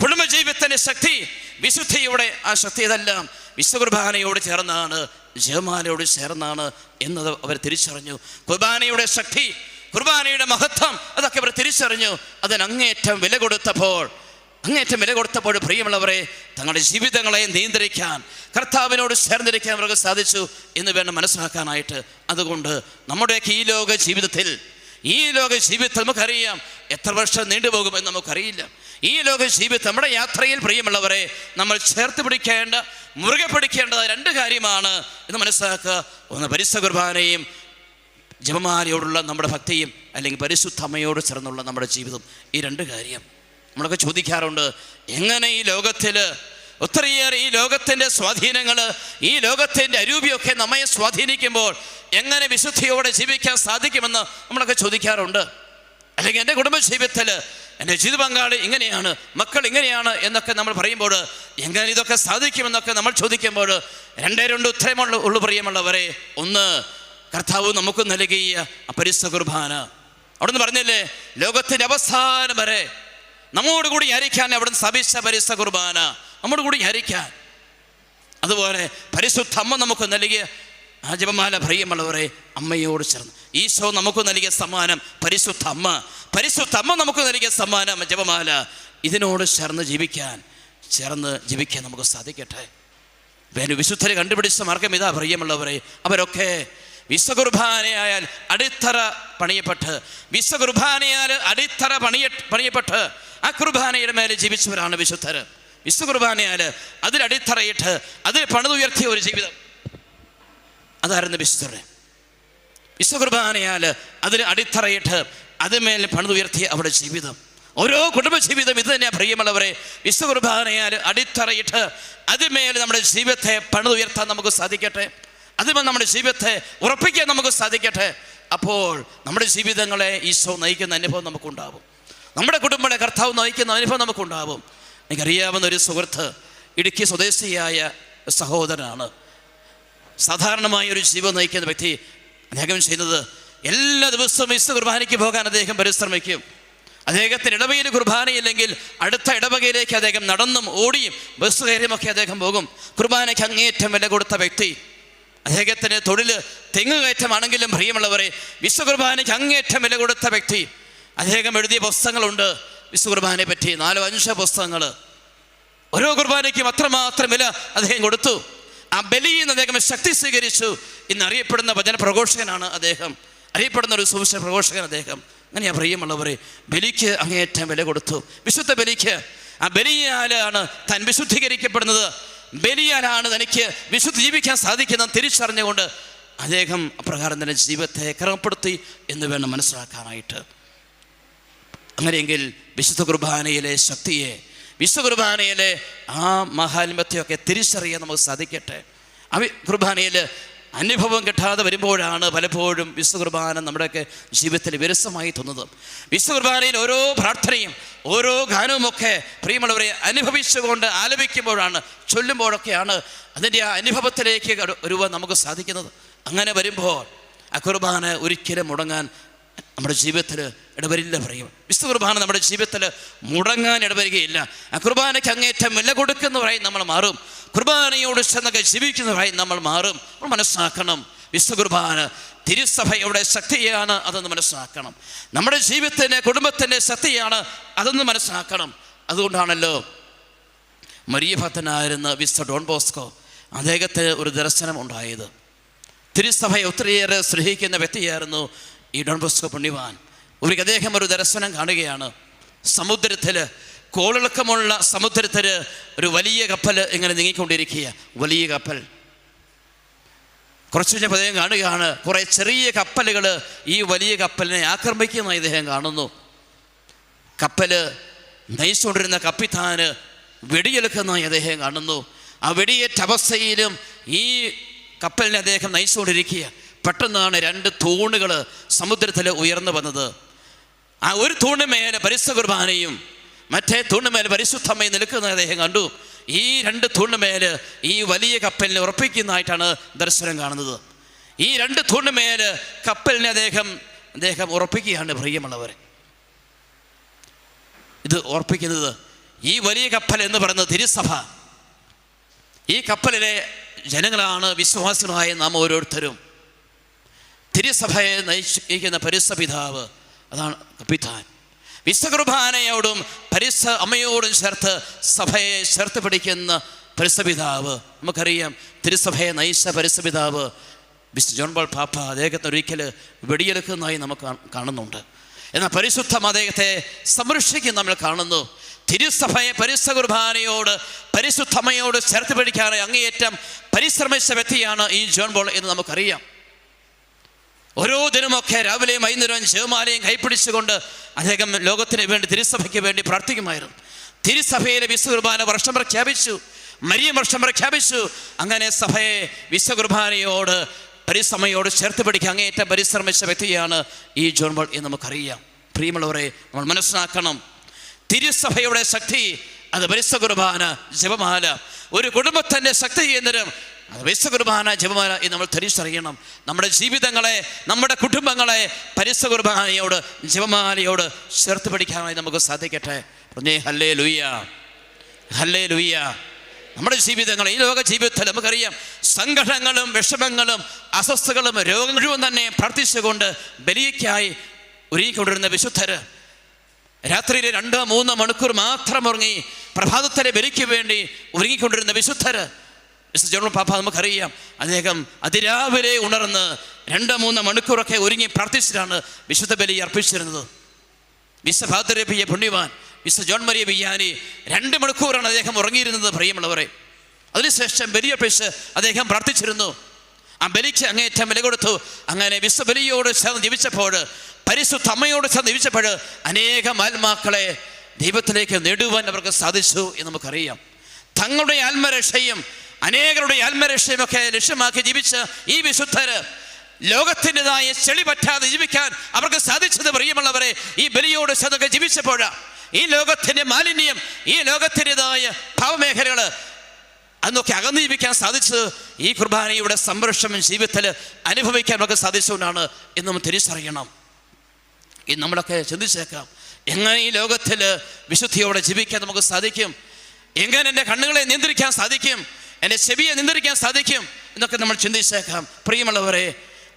കുടുംബജീവിതത്തിൻ്റെ ശക്തി, വിശുദ്ധിയുടെ ആ ശക്തി ഇതെല്ലാം വിശുദ്ധ കുർബാനയോട് ചേർന്നാണ്, ജപമാലയോട് ചേർന്നാണ് എന്നത് അവർ തിരിച്ചറിഞ്ഞു. കുർബാനയുടെ ശക്തി, കുർബാനയുടെ മഹത്വം അതൊക്കെ അവർ തിരിച്ചറിഞ്ഞു. അതിന് അങ്ങേയറ്റം വില കൊടുത്തപ്പോൾ പ്രിയമുള്ളവരെ, തങ്ങളുടെ ജീവിതങ്ങളെ നിയന്ത്രിക്കാൻ, കർത്താവിനോട് ചേർന്നിരിക്കാൻ അവർക്ക് സാധിച്ചു എന്ന് വേണം മനസ്സിലാക്കാനായിട്ട്. അതുകൊണ്ട് നമ്മുടെയൊക്കെ ഈ ലോക ജീവിതത്തിൽ നമുക്കറിയാം എത്ര വർഷം നീണ്ടുപോകുമെന്ന് നമുക്കറിയില്ല. ഈ ലോക ജീവിതം നമ്മുടെ യാത്രയിൽ പ്രിയമുള്ളവരെ നമ്മൾ ചേർത്ത് പിടിക്കേണ്ട, മുറുകെ പിടിക്കേണ്ടത് 2 കാര്യമാണ് എന്ന് മനസ്സിലാക്കുക. ഒന്ന് പരിശുദ്ധ കുർബാനയും ജപമാലയോടുള്ള നമ്മുടെ ഭക്തിയും, അല്ലെങ്കിൽ പരിശുദ്ധ അമ്മയോട് ചേർന്നുള്ള നമ്മുടെ ജീവിതം. ഈ 2 കാര്യം നമ്മളൊക്കെ ചോദിക്കാറുണ്ട്. എങ്ങനെ ഈ ലോകത്തിൽ ഒത്തിരിയേറെ ഈ ലോകത്തിൻ്റെ സ്വാധീനങ്ങൾ, ഈ ലോകത്തിൻ്റെ അരൂപിയൊക്കെ നമ്മെ സ്വാധീനിക്കുമ്പോൾ എങ്ങനെ വിശുദ്ധിയോടെ ജീവിക്കാൻ സാധിക്കുമെന്ന് നമ്മളൊക്കെ ചോദിക്കാറുണ്ട്. അല്ലെങ്കിൽ എൻ്റെ കുടുംബജീവിതത്തിൽ എൻ്റെ ജീവിത പങ്കാളി ഇങ്ങനെയാണ്, മക്കൾ ഇങ്ങനെയാണ് എന്നൊക്കെ നമ്മൾ പറയുമ്പോൾ എങ്ങനെ ഇതൊക്കെ സാധിക്കുമെന്നൊക്കെ നമ്മൾ ചോദിക്കുമ്പോൾ 2 ഉത്തരമുള്ളൂ പ്രിയമുള്ളവരെ. ഒന്ന്, കർത്താവ് നമുക്ക് നൽകിയ പരിശുദ്ധ കുർബാന. അവിടുന്ന് പറഞ്ഞില്ലേ, ലോകത്തിൻ്റെ അവസാനം വരെ നമ്മോട് കൂടി ആയിരിക്കാൻ അവിടുന്ന് സ്ഥാപിച്ച പരിശുദ്ധ കുർബാന നമ്മോട് കൂടി ആയിരിക്കാൻ. അതുപോലെ പരിശുദ്ധ അമ്മ നമുക്ക് നൽകിയ ആ ജപമാല പ്രിയമുള്ളവരെ അമ്മയോട് ചേർന്ന് ഈശോ നമുക്ക് നൽകിയ സമ്മാനം പരിശുദ്ധ അമ്മ നമുക്ക് നൽകിയ സമ്മാനം ജപമാല. ഇതിനോട് ചേർന്ന് ജീവിക്കാൻ നമുക്ക് സാധിക്കട്ടെ. വിശുദ്ധരെ കണ്ടുപിടിച്ച മാർഗം ഇതാ പ്രിയമുള്ളവരെ. അവരൊക്കെ വിശ്വകുർബാനയാൽ അടിത്തറ പണിയപ്പെട്ട് ആ കുർബാനയുടെ മേലെ ജീവിച്ചവരാണ് വിശുദ്ധർ. വിശ്വകുർബാനയാൽ അതിൽ അടിത്തറയിട്ട് അതിൽ പണിതുയർത്തിയ ഒരു ജീവിതം അതായിരുന്നു വിശുദ്ധരുടെ. വിശ്വകുർബാനയാൽ അതിൽ അടിത്തറയിട്ട് അതിന്മേൽ പണിതുയർത്തിയ അവരുടെ ജീവിതം. ഓരോ കുടുംബ ജീവിതം ഇത് തന്നെയാണ് പ്രിയമുള്ളവരെ. വിശ്വകുർബാനയാൽ അടിത്തറയിട്ട് അതിന്മേൽ നമ്മുടെ ജീവിതത്തെ പണിതുയർത്താൻ നമുക്ക് സാധിക്കട്ടെ. അതിന്മേൽ നമ്മുടെ ജീവിതത്തെ ഉറപ്പിക്കാൻ നമുക്ക് സാധിക്കട്ടെ. അപ്പോൾ നമ്മുടെ ജീവിതങ്ങളെ ഈശോ നയിക്കുന്ന അനുഭവം നമുക്കുണ്ടാവും. നമ്മുടെ കുടുംബങ്ങളെ കർത്താവ് നയിക്കുന്ന അനുഭവം നമുക്കുണ്ടാവും. എനിക്കറിയാവുന്ന ഒരു സുഹൃത്ത്, ഇടുക്കി സ്വദേശിയായ സഹോദരനാണ്. സാധാരണമായ ഒരു ജീവിതം നയിക്കുന്ന വ്യക്തി. അദ്ദേഹം ചെയ്യുന്നത് എല്ലാ ദിവസവും വിശുദ്ധ കുർബാനയ്ക്ക് പോകാൻ അദ്ദേഹം പരിശ്രമിക്കും. അദ്ദേഹത്തിന് ഇടവകയിൽ കുർബാനയില്ലെങ്കിൽ അടുത്ത ഇടവകയിലേക്ക് അദ്ദേഹം നടന്നും ഓടിയും ബസ് കയറിയുമൊക്കെ അദ്ദേഹം പോകും. കുർബാനയ്ക്ക് അങ്ങേയറ്റം വില കൊടുത്ത വ്യക്തി. അദ്ദേഹത്തിന് തൊഴിൽ തെങ്ങ് കയറ്റമാണെങ്കിലും പ്രിയമുള്ളവരെ വിശുദ്ധ കുർബാനയ്ക്ക് അങ്ങേയറ്റം വില കൊടുത്ത വ്യക്തി. അദ്ദേഹം എഴുതിയ പുസ്തകങ്ങളുണ്ട് വിശുദ്ധ കുർബാനയെ പറ്റി, 4-5 പുസ്തകങ്ങൾ. ഓരോ കുർബാനയ്ക്കും അത്രമാത്രം വില അദ്ദേഹം കൊടുത്തു. ആ ബലിയിൽ നിന്ന് അദ്ദേഹം ശക്തി സ്വീകരിച്ചു. ഇന്ന് അറിയപ്പെടുന്ന വചന പ്രഘോഷകനാണ് അദ്ദേഹം, അറിയപ്പെടുന്ന ഒരു സുവിശേഷ പ്രഘോഷകൻ അദ്ദേഹം. അങ്ങനെയാ പ്രിയമുള്ളവരെ, ബലിക്ക് അങ്ങേയറ്റം വില കൊടുത്തു. വിശുദ്ധ ബലിക്ക്. ആ ബലിയാലാണ് താൻ വിശുദ്ധീകരിക്കപ്പെടുന്നത്, ബലിയാലാണ് തനിക്ക് വിശുദ്ധ ജീവിക്കാൻ സാധിക്കുന്നത് തിരിച്ചറിഞ്ഞുകൊണ്ട് അദ്ദേഹം അപ്രകാരം തന്നെ ജീവിതത്തെ ക്രമപ്പെടുത്തി എന്ന് വേണം മനസ്സിലാക്കാനായിട്ട്. അങ്ങനെയെങ്കിൽ വിശുദ്ധ കുർബാനയിലെ ശക്തിയെ, വിശുദ്ധ കുർബാനയിലെ ആ മഹാത്മ്യത്തെയൊക്കെ തിരിച്ചറിയാൻ നമുക്ക് സാധിക്കട്ടെ. ആ കുർബാനയിൽ അനുഭവം കിട്ടാതെ വരുമ്പോഴാണ് പലപ്പോഴും വിശുദ്ധ കുർബാന നമ്മുടെയൊക്കെ ജീവിതത്തിൽ വിരസമായി തോന്നുന്നത്. വിശുദ്ധ കുർബാനയിൽ ഓരോ പ്രാർത്ഥനയും ഓരോ ഗാനവുമൊക്കെ പ്രിയമുള്ളവരെ അനുഭവിച്ചുകൊണ്ട് ആലപിക്കുമ്പോഴാണ്, ചൊല്ലുമ്പോഴൊക്കെയാണ് അതിൻ്റെ ആ അനുഭവത്തിലേക്ക് വരുവാൻ നമുക്ക് സാധിക്കുന്നത്. അങ്ങനെ വരുമ്പോൾ ആ കുർബാന ഒരിക്കലും മുടങ്ങാൻ നമ്മുടെ ജീവിതത്തിൽ ഇടവരില്ല പറയും. വിശുദ്ധ കുർബാന നമ്മുടെ ജീവിതത്തിൽ മുടങ്ങാൻ ഇടവരികയില്ല. ആ കുർബാനയ്ക്ക് അങ്ങേറ്റം വില കൊടുക്കുന്നവരായി നമ്മൾ മാറും. കുർബാനയോട് ചെന്നൊക്കെ ജീവിക്കുന്നവരായി നമ്മൾ മാറും. നമ്മൾ മനസ്സിലാക്കണം, വിശുദ്ധ കുർബാന തിരുസഭയുടെ ശക്തിയാണ് അതെന്ന് മനസ്സിലാക്കണം. നമ്മുടെ ജീവിതത്തിൻ്റെ കുടുംബത്തിൻ്റെ ശക്തിയാണ് അതെന്ന് മനസ്സിലാക്കണം. അതുകൊണ്ടാണല്ലോ മരിയ ഭക്തനായിരുന്ന വിശുദ്ധ ഡോൺ ബോസ്കോ അദ്ദേഹത്തിന് ഒരു ദർശനം ഉണ്ടായത്. തിരുസഭയെ ഒത്തിരിയേറെ സ്നേഹിക്കുന്ന വ്യക്തിയായിരുന്നു ഈ ഡോൺ ബോസ്കോ പുണ്യവാൻ. ഒരിക്കൽ അദ്ദേഹം ഒരു ദർശനം കാണുകയാണ്. സമുദ്രത്തിൽ, കോളിളക്കമുള്ള സമുദ്രത്തിൽ ഒരു വലിയ കപ്പൽ ഇങ്ങനെ നീങ്ങിക്കൊണ്ടിരിക്കുക. വലിയ കപ്പൽ. കുറച്ച് കഴിഞ്ഞപ്പോൾ അദ്ദേഹം കാണുകയാണ് കുറേ ചെറിയ കപ്പലുകൾ ഈ വലിയ കപ്പലിനെ ആക്രമിക്കുന്നതായി അദ്ദേഹം കാണുന്നു. കപ്പൽ നയിച്ചുകൊണ്ടിരുന്ന കപ്പിത്താന് വെടിയേൽക്കുന്നതായി അദ്ദേഹം കാണുന്നു. ആ വെടിയേറ്റ അവസ്ഥയിലും ഈ കപ്പലിനെ അദ്ദേഹം നയിച്ചുകൊണ്ടിരിക്കുക. പെട്ടെന്നാണ് 2 തൂണുകൾ സമുദ്രത്തിൽ ഉയർന്നു വന്നത്. ആ ഒരു തൂണിന്മേൽ പരിശുദ്ധ കുർബാനയും മറ്റേ തൂണിന്മേൽ പരിശുദ്ധമ്മയും നിൽക്കുന്നത് അദ്ദേഹം കണ്ടു. ഈ 2 തൂണിന്മേൽ ഈ വലിയ കപ്പലിനെ ഉറപ്പിക്കുന്നതായിട്ടാണ് ദർശനം കാണുന്നത്. ഈ 2 തൂണിന്മേൽ കപ്പലിനെ അദ്ദേഹം ഉറപ്പിക്കുകയാണ് പ്രിയമുള്ളവരെ. ഇത് ഓർപ്പിക്കുന്നത് ഈ വലിയ കപ്പൽ എന്ന് പറയുന്നത് തിരുസഭ. ഈ കപ്പലിലെ ജനങ്ങളാണ് വിശ്വാസികളായ നാം ഓരോരുത്തരും. തിരുസഭയെ നയിക്കുന്ന പരിശുദ്ധ പിതാവ്, അതാണ് കപ്പിത്താൻ. വിശുദ്ധ കുർബാനയോടും പരിശുദ്ധ അമ്മയോടും ചേർത്ത് സഭയെ ചേർത്ത് പിടിക്കുന്ന പരിശുദ്ധ പിതാവ്. നമുക്കറിയാം തിരുസഭയെ നയിച്ച പരിശുദ്ധ പിതാവ് വിശുദ്ധ ജോൺ പോൾ പാപ്പ അദ്ദേഹത്തെ ഒരിക്കൽ വെടിയെടുക്കുന്നതായി നമുക്ക് കാണുന്നുണ്ട്. എന്നാൽ പരിശുദ്ധം അദ്ദേഹത്തെ സംരക്ഷിക്കുന്ന നമ്മൾ കാണുന്നു. തിരുസഭയെ പരിശുദ്ധ കുർബാനയോട് പരിശുദ്ധമ്മയോട് ചേർത്ത് പിടിക്കാനായി അങ്ങേയറ്റം പരിശ്രമിച്ച വ്യക്തിയാണ് ഈ ജോൺ പോൾ എന്ന് നമുക്കറിയാം. ഓരോ ദിനമൊക്കെ രാവിലെയും വൈകുന്നേരവും ജപമാലയും കൈപ്പിടിച്ചുകൊണ്ട് അദ്ദേഹം ലോകത്തിന് വേണ്ടി, തിരുസഭയ്ക്ക് വേണ്ടി പ്രാർത്ഥിക്കുമായിരുന്നു. തിരുസഭയിലെ വിശുദ്ധ കുർബാന വർഷം പ്രഖ്യാപിച്ചു, മരിയം വർഷം പ്രഖ്യാപിച്ചു. അങ്ങനെ സഭയെ വിശുദ്ധ കുർബാനയോട് പരിസമ്മയോട് ചേർത്ത് പിടിക്കാൻ അങ്ങേയറ്റം പരിശ്രമിച്ച വ്യക്തിയാണ് ഈ ജോൺ പോൾ എന്ന് നമുക്കറിയാം. പ്രിയമുള്ളവരെ, നമ്മൾ മനസ്സിലാക്കണം, തിരുസഭയുടെ ശക്തി അത് പരിശുദ്ധ കുർബാന, ജപമാല. ഒരു കുടുംബത്തിൻ്റെ ശക്തി കേന്ദ്രം അത് വിശുദ്ധ കുർബാന, ജപമാല എന്ന് നമ്മൾ തിരിച്ചറിയണം. നമ്മുടെ ജീവിതങ്ങളെ, നമ്മുടെ കുടുംബങ്ങളെ പരിശുദ്ധ കുർബാനയോട് ജപമാലയോട് ചേർത്ത് പിടിക്കാനായി നമുക്ക് സാധിക്കട്ടെ. പറഞ്ഞേ ഹല്ലേലൂയ, ഹല്ലേലൂയ. നമ്മുടെ ജീവിതങ്ങൾ, ഈ ലോക ജീവിതത്തിൽ നമുക്കറിയാം സങ്കടങ്ങളും വിഷമങ്ങളും അസ്വസ്ഥകളും രോഗം മുഴുവൻ തന്നെ പ്രാർത്ഥിച്ചുകൊണ്ട് ബലിക്കായി ഒരുങ്ങിക്കൊണ്ടിരുന്ന വിശുദ്ധര് രാത്രിയിലെ 2-3 മണിക്കൂർ മാത്രം ഉറങ്ങി പ്രഭാതത്തിലെ ബലിക്ക് വേണ്ടി ഒരുങ്ങിക്കൊണ്ടിരുന്ന വിശുദ്ധര് മിസ്റ്റർ ജോൺ പാപ്പ നമുക്കറിയാം. അദ്ദേഹം അതിരാവിലെ ഉണർന്ന് 2-3 മണിക്കൂറൊക്കെ ഒരുങ്ങി പ്രാർത്ഥിച്ചിട്ടാണ് വിശുദ്ധ ബലി അർപ്പിച്ചിരുന്നത്. മിസ്റ്റർ ഫാദർ പുണ്യവാൻ മിസ്റ്റർ ജോൺ മരിയ വിയ്യാനി 2 മണിക്കൂറാണ് അദ്ദേഹം ഉറങ്ങിയിരുന്നത് പ്രിയമുള്ളവരെ. അതിനുശേഷം ബലിയർപ്പിച്ച് അദ്ദേഹം പ്രാർത്ഥിച്ചിരുന്നു. ആ ബലിക്ക് അങ്ങേറ്റം വില കൊടുത്തു. അങ്ങനെ വിശുദ്ധ ബലിയോട് ചേർന്ന് ജീവിച്ചപ്പോൾ, പരിശുദ്ധ അമ്മയോട് ചേർന്ന് ജീവിച്ചപ്പോൾ അനേകം ആത്മാക്കളെ ദൈവത്തിലേക്ക് നേടുവാൻ അവർക്ക് സാധിച്ചു എന്ന് നമുക്കറിയാം. തങ്ങളുടെ ആത്മരക്ഷയും അനേകരുടെ ആത്മരക്ഷയുമൊക്കെ ലക്ഷ്യമാക്കി ജീവിച്ച ഈ വിശുദ്ധര് ലോകത്തിൻ്റെതായ ചെളി പറ്റാതെ ജീവിക്കാൻ അവർക്ക് സാധിച്ചത് പ്രിയമുള്ളവരെ ഈ ബലിയോട് ചേർന്നൊക്കെ ജീവിച്ചപ്പോഴാണ്. ഈ ലോകത്തിൻ്റെ മാലിന്യം, ഈ ലോകത്തിൻ്റെതായ ഭാവമേഖലകൾ അതൊക്കെ അകന്നു ജീവിക്കാൻ സാധിച്ചത് ഈ കുർബാനയുടെ സംരക്ഷണം ജീവിതത്തിൽ അനുഭവിക്കാൻ നമുക്ക് സാധിച്ചുകൊണ്ടാണ് എന്ന് നമ്മൾ തിരിച്ചറിയണം. ഇത് നമ്മളൊക്കെ ചിന്തിച്ചേക്കാം, എങ്ങനെ ഈ ലോകത്തിൽ വിശുദ്ധിയോടെ ജീവിക്കാൻ നമുക്ക് സാധിക്കും, എങ്ങനെ എൻ്റെ കണ്ണുകളെ നിയന്ത്രിക്കാൻ സാധിക്കും, എൻ്റെ ചെവിയെ നിയന്ത്രിക്കാൻ സാധിക്കും എന്നൊക്കെ നമ്മൾ ചിന്തിച്ചേക്കാം. പ്രിയമുള്ളവരെ,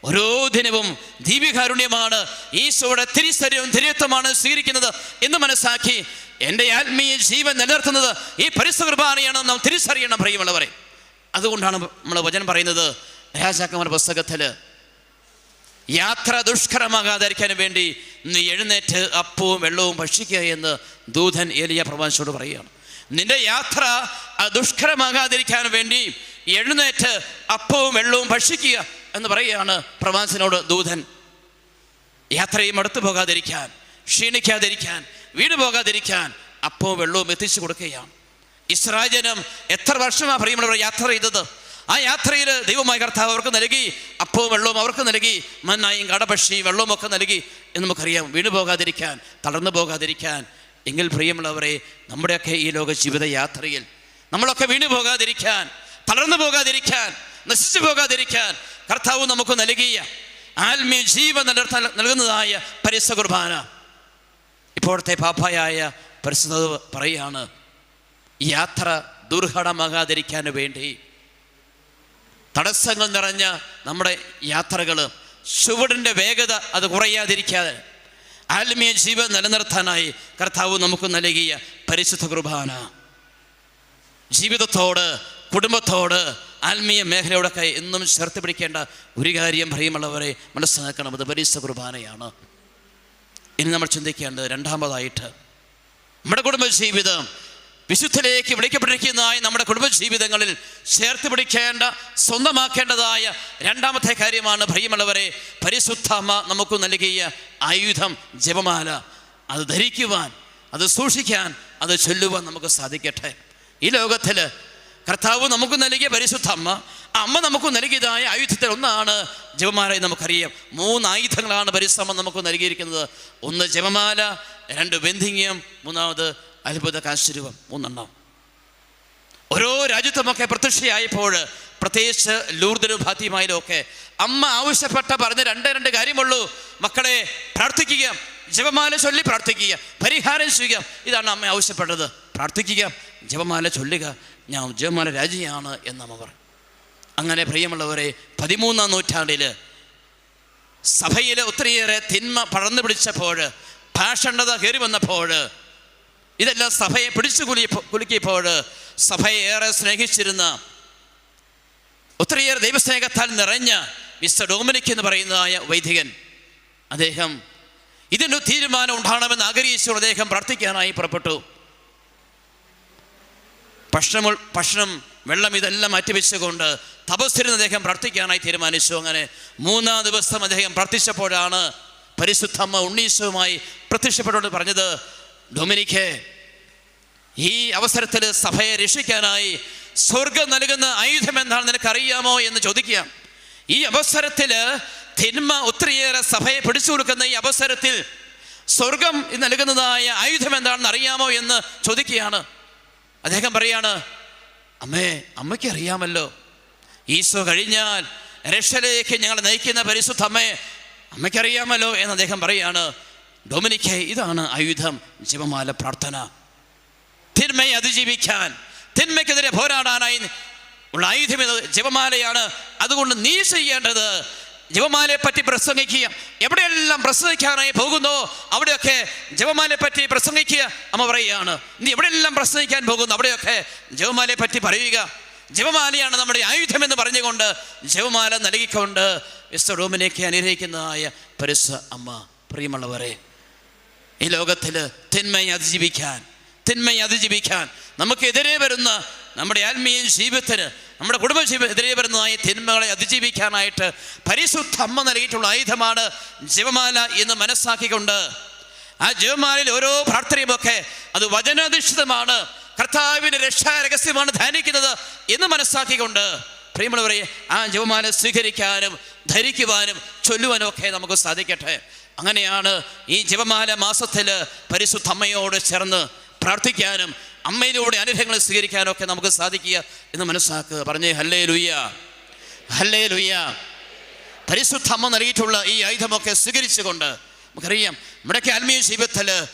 ഓരോ ദിനവും ദീപികാരുണ്യമാണ്, ഈശോയുടെ തിരിച്ചറിവും തിരുത്തമാണ് സ്വീകരിക്കുന്നത് എന്ന് മനസ്സാക്കി എൻ്റെ ആത്മീയ ജീവൻ നിലനിർത്തുന്നത് ഈ പരിശുദ്ധ കുർബാനയാണ് നാം തിരിച്ചറിയണം പ്രിയമുള്ളവരെ. അതുകൊണ്ടാണ് നമ്മൾ വചനം പറയുന്നത് രാജാക്കന്മാരുടെ പുസ്തകത്തിൽ, യാത്ര ദുഷ്കരമാകാതിരിക്കാൻ വേണ്ടി നീ എഴുന്നേറ്റ് അപ്പവും വെള്ളവും ഭക്ഷിക്കുക എന്ന് ദൂതൻ ഏലിയ പ്രവാചകനോട് പറയുകയാണ്. നിന്റെ യാത്ര ദുഷ്കരമാകാതിരിക്കാൻ വേണ്ടി എഴുന്നേറ്റ് അപ്പവും വെള്ളവും ഭക്ഷിക്കുക എന്ന് പറയുകയാണ് പ്രവാചകനോട് ദൂതൻ. യാത്രയും അടുത്തു പോകാതിരിക്കാൻ, ക്ഷീണിക്കാതിരിക്കാൻ, വീണ് പോകാതിരിക്കാൻ അപ്പവും വെള്ളവും എത്തിച്ചു കൊടുക്കുകയാണ്. ഇസ്രായേൽ ജനം എത്ര വർഷമാണ് പ്രിയമുള്ളവർ യാത്ര ചെയ്തത്. ആ യാത്രയിൽ ദൈവമായ കർത്താവ് അവർക്ക് നൽകി, അപ്പവും വെള്ളവും അവർക്ക് നൽകി, മന്നായും കടപക്ഷി വെള്ളവും ഒക്കെ നൽകി എന്ന് നമുക്കറിയാം. വീണു പോകാതിരിക്കാൻ, തളർന്നു പോകാതിരിക്കാൻ. എങ്കിൽ പ്രിയമുള്ളവരെ, നമ്മുടെയൊക്കെ ഈ ലോക ജീവിത യാത്രയിൽ നമ്മളൊക്കെ വീണു പോകാതിരിക്കാൻ, തളർന്നു പോകാതിരിക്കാൻ, നശിച്ചു പോകാതിരിക്കാൻ കർത്താവ് നമുക്ക് നൽകിയ ആത്മീയ ജീവൻ നിലനിർത്താൻ നൽകുന്നതായ പരിശുദ്ധ കുർബാന. ഇപ്പോഴത്തെ പാപ്പായായ പരിശുദ്ധ പറയുകയാണ്, യാത്ര ദുർഘടമാകാതിരിക്കാൻ വേണ്ടി തടസ്സങ്ങൾ നിറഞ്ഞ നമ്മുടെ യാത്രകൾ, ചുവടിൻ്റെ വേഗത അത് കുറയാതിരിക്കാതെ ആത്മീയ ജീവൻ നിലനിർത്താനായി കർത്താവ് നമുക്ക് നൽകിയ പരിശുദ്ധ കുർബാന. ജീവിതത്തോട്, കുടുംബത്തോട്, ആത്മീയ മേഖലയോടൊക്കെ എന്നും ചേർത്ത് പിടിക്കേണ്ട ഒരു കാര്യം പ്രിയമുള്ളവരെ മനസ്സിലാക്കണം, അത് പരിശുദ്ധ കുർബാനയാണ്. ഇനി നമ്മൾ ചിന്തിക്കേണ്ടത് രണ്ടാമതായിട്ട്, നമ്മുടെ കുടുംബജീവിതം വിശുദ്ധിയിലേക്ക് വിളിക്കപ്പെട്ടിരിക്കുന്നതായ നമ്മുടെ കുടുംബജീവിതങ്ങളിൽ ചേർത്ത് പിടിക്കേണ്ട, സ്വന്തമാക്കേണ്ടതായ രണ്ടാമത്തെ കാര്യമാണ് പ്രിയമുള്ളവരെ പരിശുദ്ധ അമ്മ നമുക്ക് നൽകിയ ആയുധം ജപമാല. അത് ധരിക്കുവാൻ, അത് സൂക്ഷിക്കാൻ, അത് ചൊല്ലുവാൻ നമുക്ക് സാധിക്കട്ടെ. ഈ ലോകത്തിൽ കർത്താവ് നമുക്ക് നൽകിയ പരിശുദ്ധ അമ്മ, അമ്മ നമുക്ക് നൽകിയതായ ആയുധത്തിൽ ഒന്നാണ് ജപമാല. നമുക്കറിയാം 3 ആയുധങ്ങളാണ് പരിശുദ്ധ അമ്മ നമുക്ക് നൽകിയിരിക്കുന്നത്. 1 ജപമാല, 2 ബന്ധിങ്യം, 3 അത്ഭുത കാശുരൂപം, 3 ഓരോ രാജ്യത്തുമൊക്കെ പ്രത്യക്ഷയായപ്പോൾ, പ്രത്യേകിച്ച് ലൂർദിലും ഫാത്തിമയിലും ഒക്കെ അമ്മ ആവശ്യപ്പെട്ട പറഞ്ഞ 2 കാര്യമുള്ളൂ. മക്കളെ, പ്രാർത്ഥിക്കുക, ജപമാല ചൊല്ലി പ്രാർത്ഥിക്കുക, പരിഹാരം ചെയ്യുക. ഇതാണ് അമ്മ ആവശ്യപ്പെട്ടത്. പ്രാർത്ഥിക്കുക, ജപമാല ചൊല്ലുക, ഞാൻ ജപമാല രാജിയാണ് എന്നമ്മ പറഞ്ഞു. അങ്ങനെ പ്രിയമുള്ളവരെ, 13-ാം നൂറ്റാണ്ടിൽ സഭയിൽ ഒത്തിരിയേറെ തിന്മ പടർന്നു പിടിച്ചപ്പോൾ, ഭാഷണ്ഡത കയറി വന്നപ്പോൾ, ഇതെല്ലാം സഭയെ പിടിച്ചു കുലുക്കിയപ്പോൾ, സഭയെ ഏറെ സ്നേഹിച്ചിരുന്ന, ഒത്തിരിയേറെ ദൈവസ്നേഹത്താൽ നിറഞ്ഞ മിസ്റ്റർ ഡൊമിനിക് എന്ന് പറയുന്നതായ വൈദികൻ, അദ്ദേഹം ഇതിനൊരു തീരുമാനം ഉണ്ടാകണമെന്ന് ആഗ്രഹിച്ചുകൊണ്ട് അദ്ദേഹം പ്രാർത്ഥിക്കാനായി പുറപ്പെട്ടു. ഭക്ഷണം, വെള്ളം ഇതെല്ലാം മാറ്റിവെച്ചുകൊണ്ട് തപസ്സിരുന്ന് അദ്ദേഹം പ്രാർത്ഥിക്കാനായി തീരുമാനിച്ചു. അങ്ങനെ 3-ാം ദിവസം അദ്ദേഹം പ്രാർത്ഥിച്ചപ്പോഴാണ് പരിശുദ്ധ അമ്മ ഉണ്ണീശവുമായി പ്രത്യക്ഷപ്പെട്ടോണ്ട് പറഞ്ഞത്, ഡൊമിനിക്ക്, ഈ അവസരത്തിൽ സഭയെ രക്ഷിക്കാനായി സ്വർഗം നൽകുന്ന ആയുധം എന്താണെന്ന് നിനക്കറിയാമോ എന്ന് ചോദിക്കുക. ഈ അവസരത്തിൽ തിന്മ ഒത്തിരിയേറെ സഭയെ പിടിച്ചു കൊടുക്കുന്ന ഈ അവസരത്തിൽ സ്വർഗം നൽകുന്നതായ ആയുധം എന്താണെന്ന് അറിയാമോ എന്ന് ചോദിക്കുകയാണ്. അദ്ദേഹം പറയാണ്, അമ്മയ്ക്ക് അറിയാമല്ലോ, ഈശോ കഴിഞ്ഞാൽ രക്ഷയിലേക്ക് ഞങ്ങളെ നയിക്കുന്ന പരിശുദ്ധ അമ്മയ്ക്കറിയാമല്ലോ എന്ന് അദ്ദേഹം പറയാണ്. ഡൊമിനിക്ക്, ഇതാണ് ആയുധം, ജപമാല പ്രാർത്ഥന. തിന്മയെ അതിജീവിക്കാൻ, തിന്മയ്ക്കെതിരെ പോരാടാനായി ഉള്ള ആയുധം ഇത് ജപമാലയാണ്. അതുകൊണ്ട് നീ ചെയ്യേണ്ടത് ജപമാലയെ പറ്റി പ്രസംഗിക്കുക. എവിടെയെല്ലാം പ്രസംഗിക്കാനായി പോകുന്നോ അവിടെയൊക്കെ ജപമാലയെ പറ്റി പ്രസംഗിക്കുക. അമ്മ പറയുകയാണ്, നീ എവിടെയെല്ലാം പ്രസംഗിക്കാൻ പോകുന്നു അവിടെയൊക്കെ ജപമാലയെ പറ്റി പറയുക. ജപമാലയാണ് നമ്മുടെ ആയുധം എന്ന് പറഞ്ഞുകൊണ്ട് ജപമാല നൽകിക്കൊണ്ട് വിശുദ്ധ ഡൊമിനിക്ക് അനുഗ്രഹിക്കുന്നതായ പരിശുദ്ധ അമ്മ. പ്രിയമുള്ളവരെ, ഈ ലോകത്തിൽ തിന്മയെ അതിജീവിക്കാൻ നമുക്കെതിരെ വരുന്ന നമ്മുടെ ആത്മീയ ജീവിതത്തിന്, നമ്മുടെ കുടുംബ ജീവിതത്തിനെതിരെ വരുന്നതായ തിന്മകളെ അതിജീവിക്കാനായിട്ട് പരിശുദ്ധ അമ്മ നൽകിയിട്ടുള്ള ആയുധമാണ് ജപമാല എന്ന് മനസ്സാക്കിക്കൊണ്ട് ആ ജപമാലയിൽ ഓരോ പ്രാർത്ഥനയുമൊക്കെ അത് വചനാധിഷ്ഠിതമാണ്, കർത്താവിൻ്റെ രക്ഷാരഹസ്യമാണ് ധ്യാനിക്കുന്നത് എന്ന് മനസ്സാക്കിക്കൊണ്ട് പ്രിയമുള്ളവരെ ആ ജപമാല സ്വീകരിക്കാനും ധരിക്കുവാനും ചൊല്ലുവാനും ഒക്കെ നമുക്ക് സാധിക്കട്ടെ. അങ്ങനെയാണ് ഈ ജപമാല മാസത്തിൽ പരിശുദ്ധ അമ്മയോട് ചേർന്ന് പ്രാർത്ഥിക്കാനും അമ്മയിലൂടെ അനുഗ്രഹങ്ങൾ സ്വീകരിക്കാനും ഒക്കെ നമുക്ക് സാധിക്കുക എന്ന് മനസ്സാക്കുക. പറഞ്ഞേ ഹല്ലേലൂയ, ഹല്ലേലൂയ. പരിശുദ്ധ അമ്മ നൽകിയിട്ടുള്ള ഈ ആയുധമൊക്കെ സ്വീകരിച്ചുകൊണ്ട് നമുക്കറിയാം നമ്മുടെയൊക്കെ ആത്മീയ ജീവിതത്തിൽ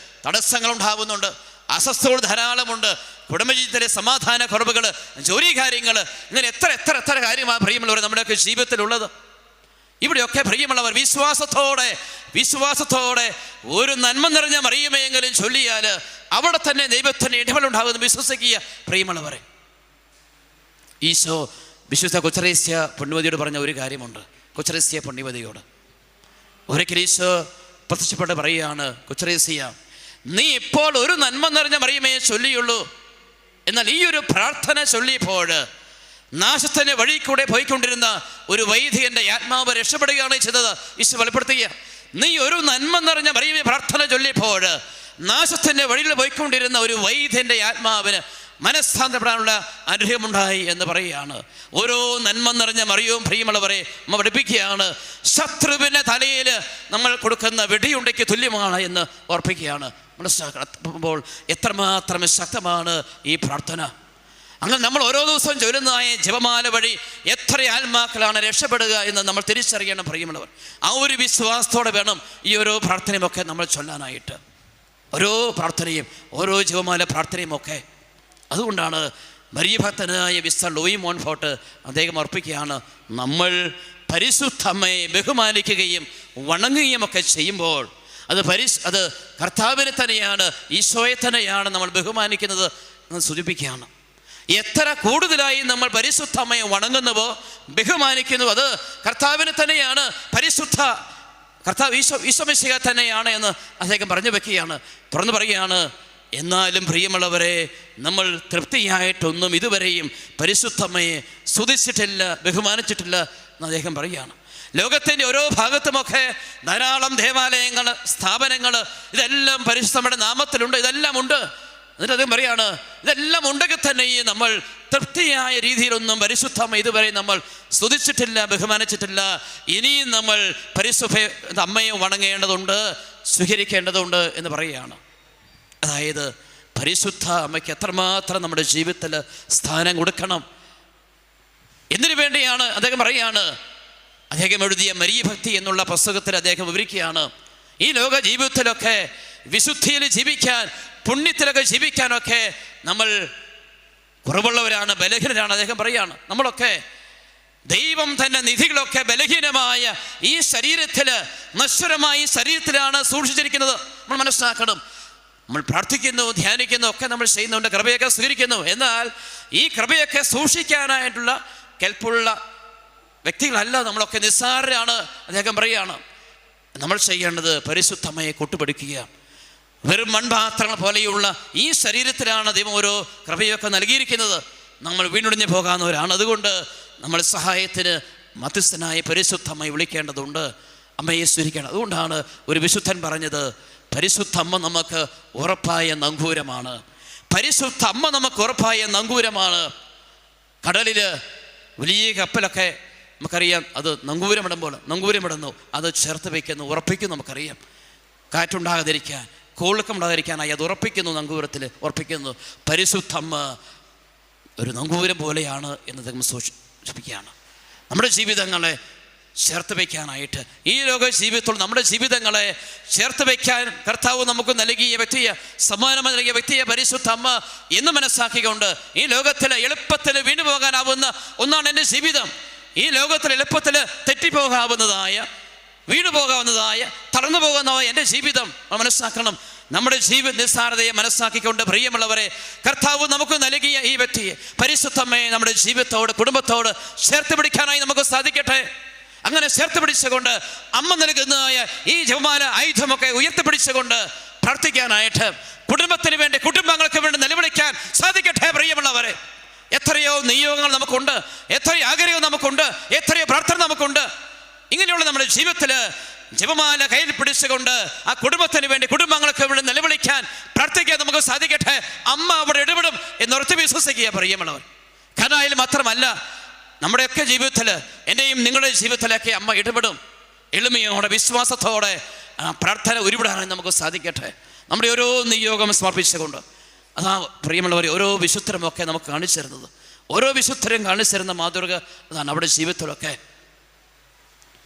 തടസ്സങ്ങളുണ്ടാവുന്നുണ്ട്, അസ്വസ്ഥതകൾ ധാരാളമുണ്ട്. കുടുംബജീവിതത്തിലെ സമാധാന കുറവുകൾ, ജോലി കാര്യങ്ങൾ, ഇങ്ങനെ എത്ര എത്ര എത്ര കാര്യമാണ് പ്രിയമുള്ളവർ നമ്മുടെയൊക്കെ ജീവിതത്തിലുള്ളത്. ഇവിടെയൊക്കെ പ്രിയമുള്ളവർ വിശ്വാസത്തോടെ ഒരു നന്മ നിറഞ്ഞ മറിയുമെങ്കിലും ചൊല്ലിയാൽ അവിടെ തന്നെ ദൈവത്തിന് ഇടപെടുണ്ടാകുമെന്ന് വിശ്വസിക്കുക. പ്രിയമുള്ളവരെ, ഈശോ വിശുദ്ധ കൊച്ചറേസ്യ പുണ്യവതിയോട് പറഞ്ഞ ഒരു കാര്യമുണ്ട്. കൊച്ചറേസ്യ പുണ്യവതിയോട് ഒരിക്കൽ ഈശോ പ്രത്യക്ഷപ്പെട്ട് പറയുകയാണ്, കൊച്ചറേസ്യ, നീ ഇപ്പോൾ ഒരു നന്മ നിറഞ്ഞ മറിയുമേ ചൊല്ലിയുള്ളൂ, എന്നാൽ ഈ ഒരു പ്രാർത്ഥന ചൊല്ലിയപ്പോൾ നാശത്തിൻ്റെ വഴി കൂടെ പോയിക്കൊണ്ടിരുന്ന ഒരു വൈദികൻ്റെ ആത്മാവ് രക്ഷപ്പെടുകയാണ് ചെയ്തത്. ഈശോ വെളിപ്പെടുത്തുക, നീ ഒരു നന്മ നിറഞ്ഞ മറിയമേ പ്രാർത്ഥന ചൊല്ലിയപ്പോൾ നാശത്തിൻ്റെ വഴിയിൽ പോയിക്കൊണ്ടിരുന്ന ഒരു വൈദ്യൻ്റെ ആത്മാവിന് മനസ്സാന്തപ്പെടാനുള്ള അനുഗ്രഹമുണ്ടായി എന്ന് പറയുകയാണ്. ഓരോ നന്മ നിറഞ്ഞ മറിയവും പ്രിയമുള്ളവരെ നമ്മൾ പഠിപ്പിക്കുകയാണ്, ശത്രുവിൻ്റെ തലയിൽ നമ്മൾ കൊടുക്കുന്ന വെടിയുണ്ടയ്ക്ക് തുല്യമാണ് എന്ന് ഓർപ്പിക്കുകയാണ്. മനസ്സിലാക്കുമ്പോൾ എത്രമാത്രം ശക്തമാണ് ഈ പ്രാർത്ഥന. അങ്ങനെ നമ്മൾ ഓരോ ദിവസവും ചൊല്ലുന്നതായ ജപമാല വഴി എത്ര ആത്മാക്കളാണ് രക്ഷപ്പെടുക എന്ന് നമ്മൾ തിരിച്ചറിയണം പ്രിയമുള്ളവർ. ആ ഒരു വിശ്വാസത്തോടെ വേണം ഈ ഓരോ പ്രാർത്ഥനയുമൊക്കെ നമ്മൾ ചൊല്ലാനായിട്ട്, ഓരോ പ്രാർത്ഥനയും ഓരോ ജപമാല പ്രാർത്ഥനയും ഒക്കെ. അതുകൊണ്ടാണ് മരിയ ഭക്തനായ വിശുദ്ധ ലൂയി മോൺഫോർട്ട് അദ്ദേഹം അർപ്പിക്കുകയാണ്, നമ്മൾ പരിശുദ്ധ അമ്മയെ ബഹുമാനിക്കുകയും വണങ്ങുകയും ഒക്കെ ചെയ്യുമ്പോൾ അത് കർത്താവിനെ തന്നെയാണ്, ഈശോയെ തന്നെയാണ് നമ്മൾ ബഹുമാനിക്കുന്നത് എന്ന് സൂചിപ്പിക്കുകയാണ്. എത്ര കൂടുതലായി നമ്മൾ പരിശുദ്ധ അമ്മയെ വണങ്ങുന്നുവോ ബഹുമാനിക്കുന്നുവോ അത് കർത്താവിനെ തന്നെയാണ്, കർത്താവ് ഈശോ മിശിഹ തന്നെയാണ് എന്ന് അദ്ദേഹം പറഞ്ഞു വെക്കുകയാണ്, തുറന്നു പറയുകയാണ്. എന്നാലും പ്രിയമുള്ളവരെ, നമ്മൾ തൃപ്തിയായിട്ടൊന്നും ഇതുവരെയും പരിശുദ്ധ അമ്മയെ സ്തുതിച്ചിട്ടില്ല, ബഹുമാനിച്ചിട്ടില്ല എന്ന് അദ്ദേഹം പറയുകയാണ്. ലോകത്തിൻ്റെ ഓരോ ഭാഗത്തുമൊക്കെ ധാരാളം ദേവാലയങ്ങൾ, സ്ഥാപനങ്ങൾ, ഇതെല്ലാം പരിശുദ്ധമ്മയുടെ നാമത്തിലുണ്ട്, ഇതെല്ലാം ഉണ്ട്. എന്നിട്ട് അദ്ദേഹം പറയാണ്, ഇതെല്ലാം ഉണ്ടെങ്കിൽ തന്നെയും നമ്മൾ തൃപ്തിയായ രീതിയിലൊന്നും പരിശുദ്ധ അമ്മ ഇതുവരെ നമ്മൾ സ്തുതിച്ചിട്ടില്ല, ബഹുമാനിച്ചിട്ടില്ല. ഇനിയും നമ്മൾ പരിശുദ്ധ അമ്മയെ വണങ്ങേണ്ടതുണ്ട്, സ്വീകരിക്കേണ്ടതുണ്ട് എന്ന് പറയുകയാണ്. അതായത് പരിശുദ്ധ അമ്മയ്ക്ക് എത്രമാത്രം നമ്മുടെ ജീവിതത്തിൽ സ്ഥാനം കൊടുക്കണം. എന്തിനു വേണ്ടിയാണ് അദ്ദേഹം പറയുകയാണ്, അദ്ദേഹം എഴുതിയ മരിയ ഭക്തി എന്നുള്ള പുസ്തകത്തിൽ അദ്ദേഹം വിവരിക്കുകയാണ്, ഈ ലോക ജീവിതത്തിലൊക്കെ വിശുദ്ധിയിൽ ജീവിക്കാൻ, പുണ്യത്തിലൊക്കെ ജീവിക്കാനൊക്കെ നമ്മൾ കുറവുള്ളവരാണ്, ബലഹീനരാണ്. അദ്ദേഹം പറയുകയാണ്, നമ്മളൊക്കെ ദൈവം തന്നെ നിധികളൊക്കെ ബലഹീനമായ ഈ ശരീരത്തിൽ, നശ്വരമായ ഈ ശരീരത്തിലാണ് സൂക്ഷിച്ചിരിക്കുന്നത്. നമ്മൾ മനസ്സിലാക്കണം. നമ്മൾ പ്രാർത്ഥിക്കുന്നു, ധ്യാനിക്കുന്നു, ഒക്കെ നമ്മൾ ചെയ്യുന്നുണ്ട്, കൃപയൊക്കെ സ്വീകരിക്കുന്നു. എന്നാൽ ഈ കൃപയൊക്കെ സൂക്ഷിക്കാനായിട്ടുള്ള കെൽപ്പുള്ള വ്യക്തികളല്ല നമ്മളൊക്കെ, നിസ്സാരരാണ്. അദ്ദേഹം പറയുകയാണ്, നമ്മൾ ചെയ്യേണ്ടത് പരിശുദ്ധ അമ്മയെ കൂട്ടുപിടിക്കുക. വെറും മൺപാത്രങ്ങൾ പോലെയുള്ള ഈ ശരീരത്തിലാണ് ദൈവം ഓരോ കൃപയൊക്കെ നൽകിയിരിക്കുന്നത്. നമ്മൾ വീണൊടിഞ്ഞു പോകാവുന്നവരാണ്. അതുകൊണ്ട് നമ്മൾ സഹായത്തിന് മധ്യസ്ഥനായ പരിശുദ്ധ അമ്മയെ വിളിക്കേണ്ടതുണ്ട്, അമ്മയെ സ്വീകരിക്കണം. അതുകൊണ്ടാണ് ഒരു വിശുദ്ധൻ പറഞ്ഞത്, പരിശുദ്ധ അമ്മ നമുക്ക് ഉറപ്പായ നങ്കൂരമാണ്. പരിശുദ്ധ അമ്മ നമുക്ക് ഉറപ്പായ നങ്കൂരമാണ്. കടലിൽ വലിയ കപ്പലൊക്കെ നമുക്കറിയാം, അത് നങ്കൂരമിടുന്നു, അത് ചേർത്ത് വയ്ക്കുന്നു, ഉറപ്പിക്കുന്നു. നമുക്കറിയാം, കാറ്റുണ്ടാകാതിരിക്കാൻ, കോളുക്കമുണ്ടാകാതിരിക്കാനായി അത് ഉറപ്പിക്കുന്നു, നങ്കൂരത്തിൽ ഉറപ്പിക്കുന്നു. പരിശുദ്ധ അമ്മ ഒരു നങ്കൂരം പോലെയാണ് എന്ന് അദ്ദേഹം സൂചിപ്പിക്കുകയാണ്. നമ്മുടെ ജീവിതങ്ങളെ ചേർത്ത് വയ്ക്കാനായിട്ട്, ഈ ലോക ജീവിതത്തിൽ നമ്മുടെ ജീവിതങ്ങളെ ചേർത്ത് വയ്ക്കാൻ കർത്താവ് നമുക്ക് നൽകിയ വ്യക്തിയെ, സമ്മാനം നൽകിയ വ്യക്തിയെ പരിശുദ്ധ അമ്മ എന്ന് മനസ്സാക്കിക്കൊണ്ട് ഈ ലോകത്തിൽ എളുപ്പത്തിൽ വീണു പോകാനാവുന്ന ഒന്നാണ് എൻ്റെ ജീവിതം. ഈ ലോകത്തിൽ എളുപ്പത്തിൽ തെറ്റിപ്പോകാവുന്നതായ, വീണു പോകാവുന്നതായ, തളർന്നു പോകുന്നതായ എൻ്റെ ജീവിതം മനസ്സാക്കണം. നമ്മുടെ ജീവിത നിസ്സാരതയെ മനസ്സാക്കിക്കൊണ്ട് പ്രിയമുള്ളവരെ, കർത്താവ് നമുക്ക് നൽകിയ ഈ വ്യക്തിയെ പരിശുദ്ധമ്മയെ നമ്മുടെ ജീവിതത്തോട്, കുടുംബത്തോട് ചേർത്ത് പിടിക്കാനായി നമുക്ക് സാധിക്കട്ടെ. അങ്ങനെ ചേർത്ത് പിടിച്ചുകൊണ്ട് അമ്മ നൽകുന്നതായ ഈ ജപമാല ആയുധമൊക്കെ ഉയർത്തിപ്പിടിച്ചുകൊണ്ട് പ്രാർത്ഥിക്കാനായിട്ട് കുടുംബത്തിന് വേണ്ടി, കുടുംബങ്ങൾക്ക് വേണ്ടി നിലവിളിക്കാൻ സാധിക്കട്ടെ. പ്രിയമുള്ളവരെ, എത്രയോ നിയോഗങ്ങൾ നമുക്കുണ്ട്, എത്രയോ ആഗ്രഹം നമുക്കുണ്ട്, എത്രയോ പ്രാർത്ഥന നമുക്കുണ്ട്. ഇങ്ങനെയുള്ള നമ്മുടെ ജീവിതത്തിൽ ജപമാല കയ്യിൽ പിടിച്ചുകൊണ്ട് ആ കുടുംബത്തിന് വേണ്ടി, കുടുംബങ്ങൾക്ക് വേണ്ടി നിലവിളിക്കാൻ, പ്രാർത്ഥിക്കാൻ നമുക്ക് സാധിക്കട്ടെ. അമ്മ അവിടെ ഇടപെടും എന്നുറച്ച് വിശ്വസിക്കുക പ്രിയമുള്ളവർ. കാരണം മാത്രമല്ല, നമ്മുടെയൊക്കെ ജീവിതത്തിൽ, എൻ്റെയും നിങ്ങളുടെ ജീവിതത്തിലൊക്കെ അമ്മ ഇടപെടും. എളിമയോടെ, വിശ്വാസത്തോടെ പ്രാർത്ഥന ഉരുവിടാനായി നമുക്ക് സാധിക്കട്ടെ. നമ്മുടെ ഓരോ നിയോഗം സമർപ്പിച്ചുകൊണ്ട്, അതാ പ്രിയമുള്ളവർ, ഓരോ വിശുദ്ധരുമൊക്കെ നമുക്ക് കാണിച്ചു തരുന്നത്, ഓരോ വിശുദ്ധരും കാണിച്ചു തരുന്ന മാതൃക അതാണ്. അവിടെ ജീവിതത്തിലൊക്കെ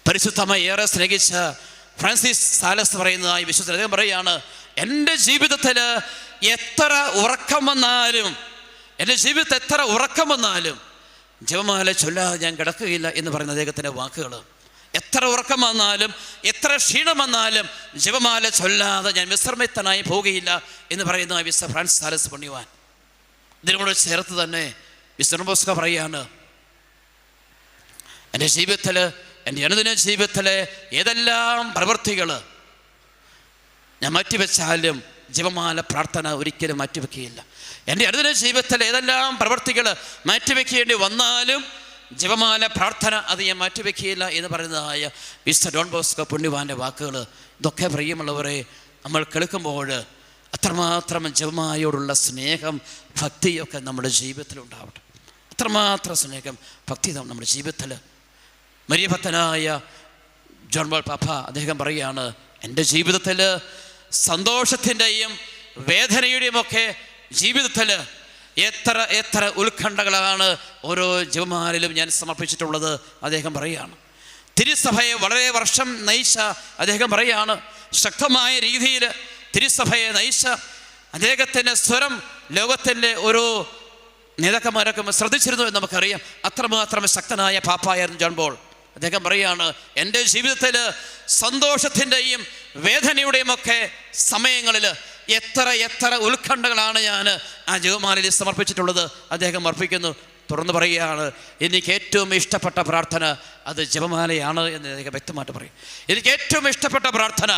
പരിശുദ്ധമ്മ ഏറെ സ്നേഹിച്ച ഫ്രാൻസിസ് സാലസ് പറയുന്നതായി വിശുദ്ധ അദ്ദേഹം പറയുകയാണ്, എൻ്റെ ജീവിതത്തിൽ എത്ര ഉറക്കം വന്നാലും, എൻ്റെ ജീവിതത്തിൽ എത്ര ഉറക്കം വന്നാലും ജപമാല ചൊല്ലാതെ ഞാൻ കിടക്കുകയില്ല എന്ന് പറയുന്ന അദ്ദേഹത്തിൻ്റെ വാക്കുകൾ. എത്ര ഉറക്കം വന്നാലും, എത്ര ക്ഷീണം വന്നാലും ജപമാല ചൊല്ലാതെ ഞാൻ വിശ്രമിത്തനായി പോവുകയില്ല എന്ന് പറയുന്ന വിശുദ്ധ ഫ്രാൻസിസ് സാലസ് പുണ്യവാൻ. ഇതിനോട് ചേർത്ത് തന്നെ വിശുദ്ധ ഡോൺ ബോസ്കോ പറയുകയാണ്, എൻ്റെ ജീവിതത്തിൽ, എൻ്റെ അനുദിന ജീവിതത്തിലെ ഏതെല്ലാം പ്രവൃത്തികൾ ഞാൻ മാറ്റിവെച്ചാലും ജപമാല പ്രാർത്ഥന ഒരിക്കലും മാറ്റിവെക്കുകയില്ല. എൻ്റെ അനുദിന ജീവിതത്തിലെ ഏതെല്ലാം പ്രവൃത്തികൾ മാറ്റിവെക്കേണ്ടി വന്നാലും ജപമാല പ്രാർത്ഥന അത് ഞാൻ മാറ്റിവെക്കുകയില്ല എന്ന് പറയുന്നതായ വിശുദ്ധ ഡോൺ ബോസ്കോ പുണ്യവാൻ്റെ വാക്കുകൾ. ഇതൊക്കെ പ്രിയമുള്ളവരെ നമ്മൾ കേൾക്കുമ്പോൾ അത്രമാത്രം ജപമാലയോടുള്ള സ്നേഹം, ഭക്തിയൊക്കെ നമ്മുടെ ജീവിതത്തിൽ ഉണ്ടാവട്ടെ. അത്രമാത്രം സ്നേഹം, ഭക്തി നമ്മുടെ ജീവിതത്തിൽ. മരിയ ഭക്തനായ ജോൺ പോൾ പാപ്പ അദ്ദേഹം പറയുകയാണ്, എൻ്റെ ജീവിതത്തിൽ സന്തോഷത്തിൻ്റെയും വേദനയുടെയും ഒക്കെ ജീവിതത്തിൽ എത്ര എത്ര ഉത്കണ്ഠകളാണ് ഓരോ ജപമാലയിലും ഞാൻ സമർപ്പിച്ചിട്ടുള്ളത് അദ്ദേഹം പറയുകയാണ്. തിരുസഭയെ വളരെ വർഷം നയിച്ച അദ്ദേഹം പറയുകയാണ്, ശക്തമായ രീതിയിൽ തിരുസഭയെ നയിച്ച അദ്ദേഹത്തിൻ്റെ സ്വരം ലോകത്തിൻ്റെ ഓരോ നേതാക്കന്മാരൊക്കെ ശ്രദ്ധിച്ചിരുന്നു എന്ന് നമുക്കറിയാം. അത്രമാത്രം ശക്തനായ പാപ്പായായിരുന്നു ജോൺ പോൾ. അദ്ദേഹം പറയുകയാണ്, എൻ്റെ ജീവിതത്തിൽ സന്തോഷത്തിൻ്റെയും വേദനയുടെയും ഒക്കെ സമയങ്ങളിൽ എത്ര എത്ര ഉത്കണ്ഠകളാണ് ഞാൻ ആ ജപമാലയിൽ സമർപ്പിച്ചിട്ടുള്ളത് അദ്ദേഹം അർപ്പിക്കുന്നു. തുറന്നു പറയുകയാണ്, എനിക്ക് ഏറ്റവും ഇഷ്ടപ്പെട്ട പ്രാർത്ഥന അത് ജപമാലയാണ് എന്ന് അദ്ദേഹം വ്യക്തമായിട്ട് പറയും. എനിക്ക് ഏറ്റവും ഇഷ്ടപ്പെട്ട പ്രാർത്ഥന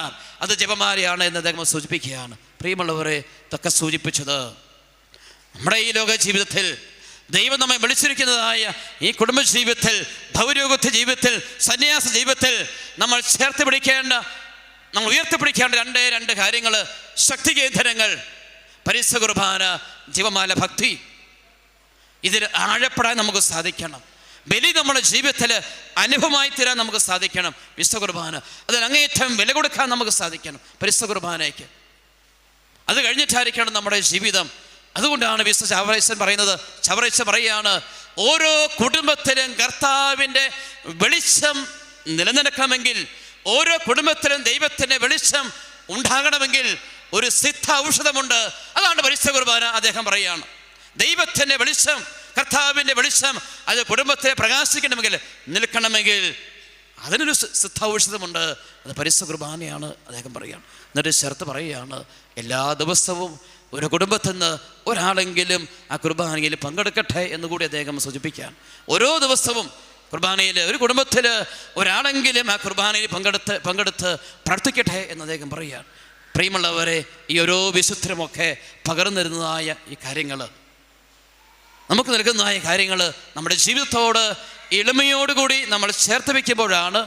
അത് ജപമാലയാണ് എന്ന് അദ്ദേഹം സൂചിപ്പിക്കുകയാണ്. പ്രിയമുള്ളവരെ, ഇതൊക്കെ സൂചിപ്പിച്ചത് നമ്മുടെ ഈ ലോക ജീവിതത്തിൽ ദൈവം നമ്മെ വിളിച്ചിരിക്കുന്നതായ ഈ കുടുംബ ജീവിതത്തിൽ, ഭൗരോഗത്യ ജീവിതത്തിൽ, സന്യാസ ജീവിതത്തിൽ നമ്മൾ ചേർത്ത് പിടിക്കേണ്ട, നമ്മൾ ഉയർത്തിപ്പിടിക്കേണ്ട രണ്ട് കാര്യങ്ങൾ: ശക്തി കേന്ദ്രങ്ങൾ, പരിശുദ്ധ കുർബാന, ജപമാല, ഭക്തി. ഇതിൽ ആഴപ്പെടാൻ നമുക്ക് സാധിക്കണം. ബലി നമ്മുടെ ജീവിതത്തിൽ അനുഭവമായി തീരാൻ നമുക്ക് സാധിക്കണം. വിശുദ്ധ കുർബാന അതിന് അങ്ങേയറ്റം വില കൊടുക്കാൻ നമുക്ക് സാധിക്കണം പരിശുദ്ധ കുർബാനയ്ക്ക്. അത് കഴിഞ്ഞിട്ടായിരിക്കണം നമ്മുടെ ജീവിതം. അതുകൊണ്ടാണ് വിശുദ്ധ ചവറേശൻ പറയുകയാണ്, ഓരോ കുടുംബത്തിലും കർത്താവിൻ്റെ വെളിച്ചം നിലനിൽക്കണമെങ്കിൽ, ഓരോ കുടുംബത്തിലും ദൈവത്തിൻ്റെ വെളിച്ചം ഉണ്ടാകണമെങ്കിൽ ഒരു സിദ്ധ ഔഷധമുണ്ട്. അതാണ് പരിശുദ്ധ കുർബാന. അദ്ദേഹം പറയുകയാണ്, ദൈവത്തിൻ്റെ വെളിച്ചം, കർത്താവിൻ്റെ വെളിച്ചം അത് കുടുംബത്തെ പ്രകാശിക്കണമെങ്കിൽ, നിൽക്കണമെങ്കിൽ അതിനൊരു സിദ്ധ ഔഷധമുണ്ട്. അത് പരിശുദ്ധ കുർബാനയാണ് അദ്ദേഹം പറയുകയാണ്. എന്നിട്ട് ചേർത്ത് പറയുകയാണ്, എല്ലാ ദിവസവും ഒരു കുടുംബത്തിൽ നിന്ന് ഒരാളെങ്കിലും ആ കുർബാനയിൽ പങ്കെടുക്കട്ടെ എന്നുകൂടി അദ്ദേഹം സൂചിപ്പിക്കുകയാണ്. ഓരോ ദിവസവും കുർബാനയിൽ ഒരു കുടുംബത്തിൽ ഒരാളെങ്കിലും ആ കുർബാനയിൽ പങ്കെടുത്ത് പ്രാർത്ഥിക്കട്ടെ എന്ന് അദ്ദേഹം പറയുകയാണ്. പ്രിയമുള്ളവരെ, ഈ ഓരോ വിശുദ്ധരുമൊക്കെ പകർന്നിരുന്നതായ ഈ കാര്യങ്ങൾ, നമുക്ക് നൽകുന്നതായ കാര്യങ്ങൾ നമ്മുടെ ജീവിതത്തോട് എളിമയോടുകൂടി നമ്മൾ ചേർത്ത് വയ്ക്കുമ്പോഴാണ്,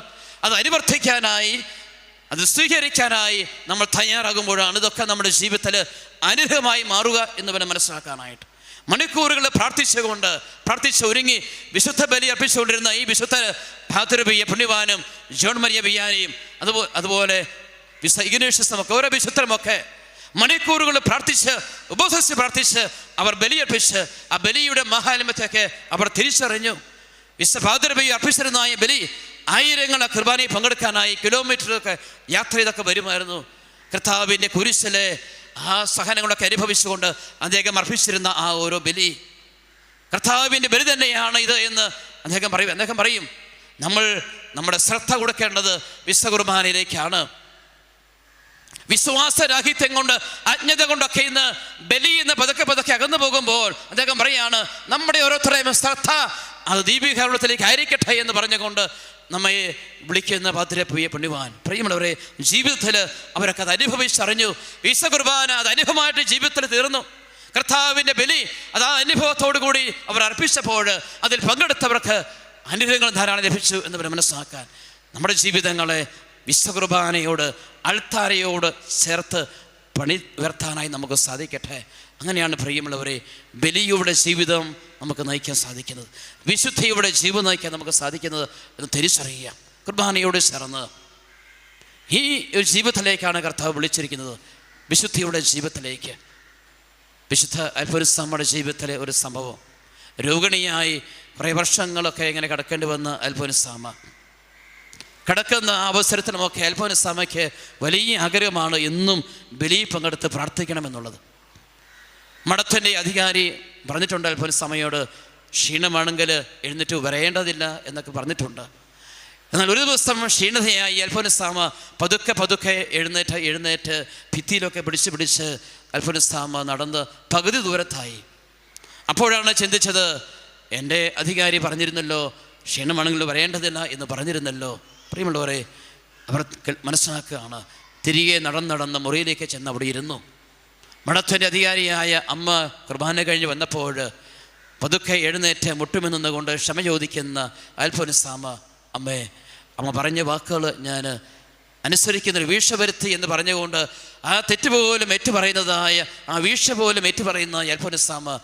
അത് അനുവർത്തിക്കാനായി, അത് സ്വീകരിക്കാനായി നമ്മൾ തയ്യാറാകുമ്പോഴാണ് ഇതൊക്കെ നമ്മുടെ ജീവിതത്തിൽ അനുഗ്രഹമായി മാറുക എന്ന് വേണം മനസ്സിലാക്കാനായിട്ട്. മണിക്കൂറുകൾ പ്രാർത്ഥിച്ച് ഒരുങ്ങി വിശുദ്ധ ബലി അർപ്പിച്ചുകൊണ്ടിരുന്ന ഈ വിശുദ്ധ ഭാതൃബിയ പുണ്യവാനും ജോൺ മരിയ വിയാനിയും അതുപോലെ വിശുദ്ധ ഇഗ്നേഷ്യസും ഒക്കെ ഓരോ വിശുദ്ധരുമൊക്കെ മണിക്കൂറുകൾ ഉപവസിച്ച് അവർ ബലിയർപ്പിച്ച് ആ ബലിയുടെ മഹാത്മ്യത്തെയൊക്കെ അവർ തിരിച്ചറിഞ്ഞു. വിശുദ്ധ ഭാതൃബിയ അർപ്പിച്ചിരുന്നതായ ബലി ആയിരങ്ങൾ ആ കുർബാനയിൽ പങ്കെടുക്കാനായി കിലോമീറ്ററൊക്കെ യാത്ര ചെയ്തൊക്കെ വരുമായിരുന്നു. കർത്താവിൻ്റെ കുരിശിലെ ആ സഹനങ്ങളൊക്കെ അനുഭവിച്ചുകൊണ്ട് അദ്ദേഹം അർപ്പിച്ചിരുന്ന ആ ഓരോ ബലി കർത്താവിൻ്റെ ബലി തന്നെയാണ് ഇത് എന്ന് അദ്ദേഹം പറയും. നമ്മൾ നമ്മുടെ ശ്രദ്ധ കൊടുക്കേണ്ടത് വിശുദ്ധ കുർബാനയിലേക്കാണ്. വിശ്വാസരാഹിത്യം കൊണ്ട് അജ്ഞത കൊണ്ടൊക്കെ ഇന്ന് ബലി എന്ന് പതുക്കെ അകന്നു പോകുമ്പോൾ അദ്ദേഹം പറയാണ്, നമ്മുടെ ഓരോരുത്തരെയും ശ്രദ്ധ അത് ദീപീകരണത്തിലേക്ക് ആയിരിക്കട്ടെ എന്ന് പറഞ്ഞുകൊണ്ട് നമ്മെ വിളിക്കുന്ന പാതിരപ്പുയ പുണ്യവാൻ. പ്രിയമുള്ളവരെ, ജീവിതത്തിൽ അവരൊക്കെ അത് അനുഭവിച്ചറിഞ്ഞു. വിശുദ്ധ കുർബാന അത് അനുഭവമായിട്ട് ജീവിതത്തിൽ തീർന്നു. കർത്താവിൻ്റെ ബലി അത് ആ അനുഭവത്തോടു കൂടി അവർ അർപ്പിച്ചപ്പോൾ അതിൽ പങ്കെടുത്തവർക്ക് അനുഗ്രഹങ്ങൾ ധാരാളം ലഭിച്ചു എന്ന് മനസ്സിലാക്കാൻ നമ്മുടെ ജീവിതങ്ങളെ വിശുദ്ധ കുർബാനയോട് അൾത്താരയോട് ചേർത്ത് പണി ഉയർത്താനായി നമുക്ക് സാധിക്കട്ടെ. അങ്ങനെയാണ് പ്രിയമുള്ളവരെ ബലിയുടെ ജീവിതം നമുക്ക് നയിക്കാൻ സാധിക്കുന്നത്, വിശുദ്ധിയുടെ ജീവിതം നയിക്കാൻ നമുക്ക് സാധിക്കുന്നത് എന്ന് തിരിച്ചറിയുക. കുർബാനയോട് ചേർന്ന് ഈ ഒരു ജീവിതത്തിലേക്കാണ് കർത്താവ് വിളിച്ചിരിക്കുന്നത്, വിശുദ്ധിയുടെ ജീവിതത്തിലേക്ക്. വിശുദ്ധ അൽഫോൻസാമ്മയുടെ ജീവിതത്തിലെ ഒരു സംഭവം, രോഗിണിയായി കുറേ വർഷങ്ങളൊക്കെ ഇങ്ങനെ കിടക്കേണ്ടി വന്ന അൽഫോൻസാമ്മ കിടക്കുന്ന അവസരത്തിലുമൊക്കെ അൽഫോൻസാമ്മയ്ക്ക് വലിയ ആഗ്രഹമാണ് എന്നും ബലിയിൽ പങ്കെടുത്ത് പ്രാർത്ഥിക്കണമെന്നുള്ളത്. മഠത്തിൻ്റെ അധികാരി പറഞ്ഞിട്ടുണ്ട് അൽഫോൻസാമ്മയോട്, ക്ഷീണമാണെങ്കിൽ എഴുന്നേറ്റ് വരേണ്ടതില്ല എന്നൊക്കെ പറഞ്ഞിട്ടുണ്ട്. എന്നാൽ ഒരു ദിവസം ക്ഷീണതയായി അൽഫോൻസാമ്മ പതുക്കെ എഴുന്നേറ്റ് ഭിത്തിയിലൊക്കെ പിടിച്ച് അൽഫോൻസാമ്മ നടന്ന് പകുതി ദൂരത്തായി. അപ്പോഴാണ് ചിന്തിച്ചത്, എൻ്റെ അധികാരി പറഞ്ഞിരുന്നല്ലോ ക്ഷീണമാണെങ്കിൽ വരേണ്ടതില്ല എന്ന് പറഞ്ഞിരുന്നല്ലോ. പ്രിയമുള്ളവരെ, അവർ മനസ്സിലാക്കുകയാണ്. തിരികെ നടന്ന് മുറിയിലേക്ക് ചെന്ന് അവിടെ ഇരുന്നു. മഠത്തിൻ്റെ അധികാരിയായ അമ്മ കുർബാന കഴിഞ്ഞ് വന്നപ്പോൾ പതുക്കെ എഴുന്നേറ്റ് മുട്ടുമെന്നുകൊണ്ട് ക്ഷമ ചോദിക്കുന്ന അൽഫോൻസാമ്മ, അമ്മ പറഞ്ഞ വാക്കുകൾ ഞാൻ അനുസരിക്കുന്നൊരു വീഴ്ച വരുത്തി എന്ന് പറഞ്ഞുകൊണ്ട് ആ തെറ്റുപോലും ഏറ്റുപറയുന്നതായ ആ വീഴ്ച പോലും ഏറ്റുപറയുന്ന അൽഫോൻസാമ്മ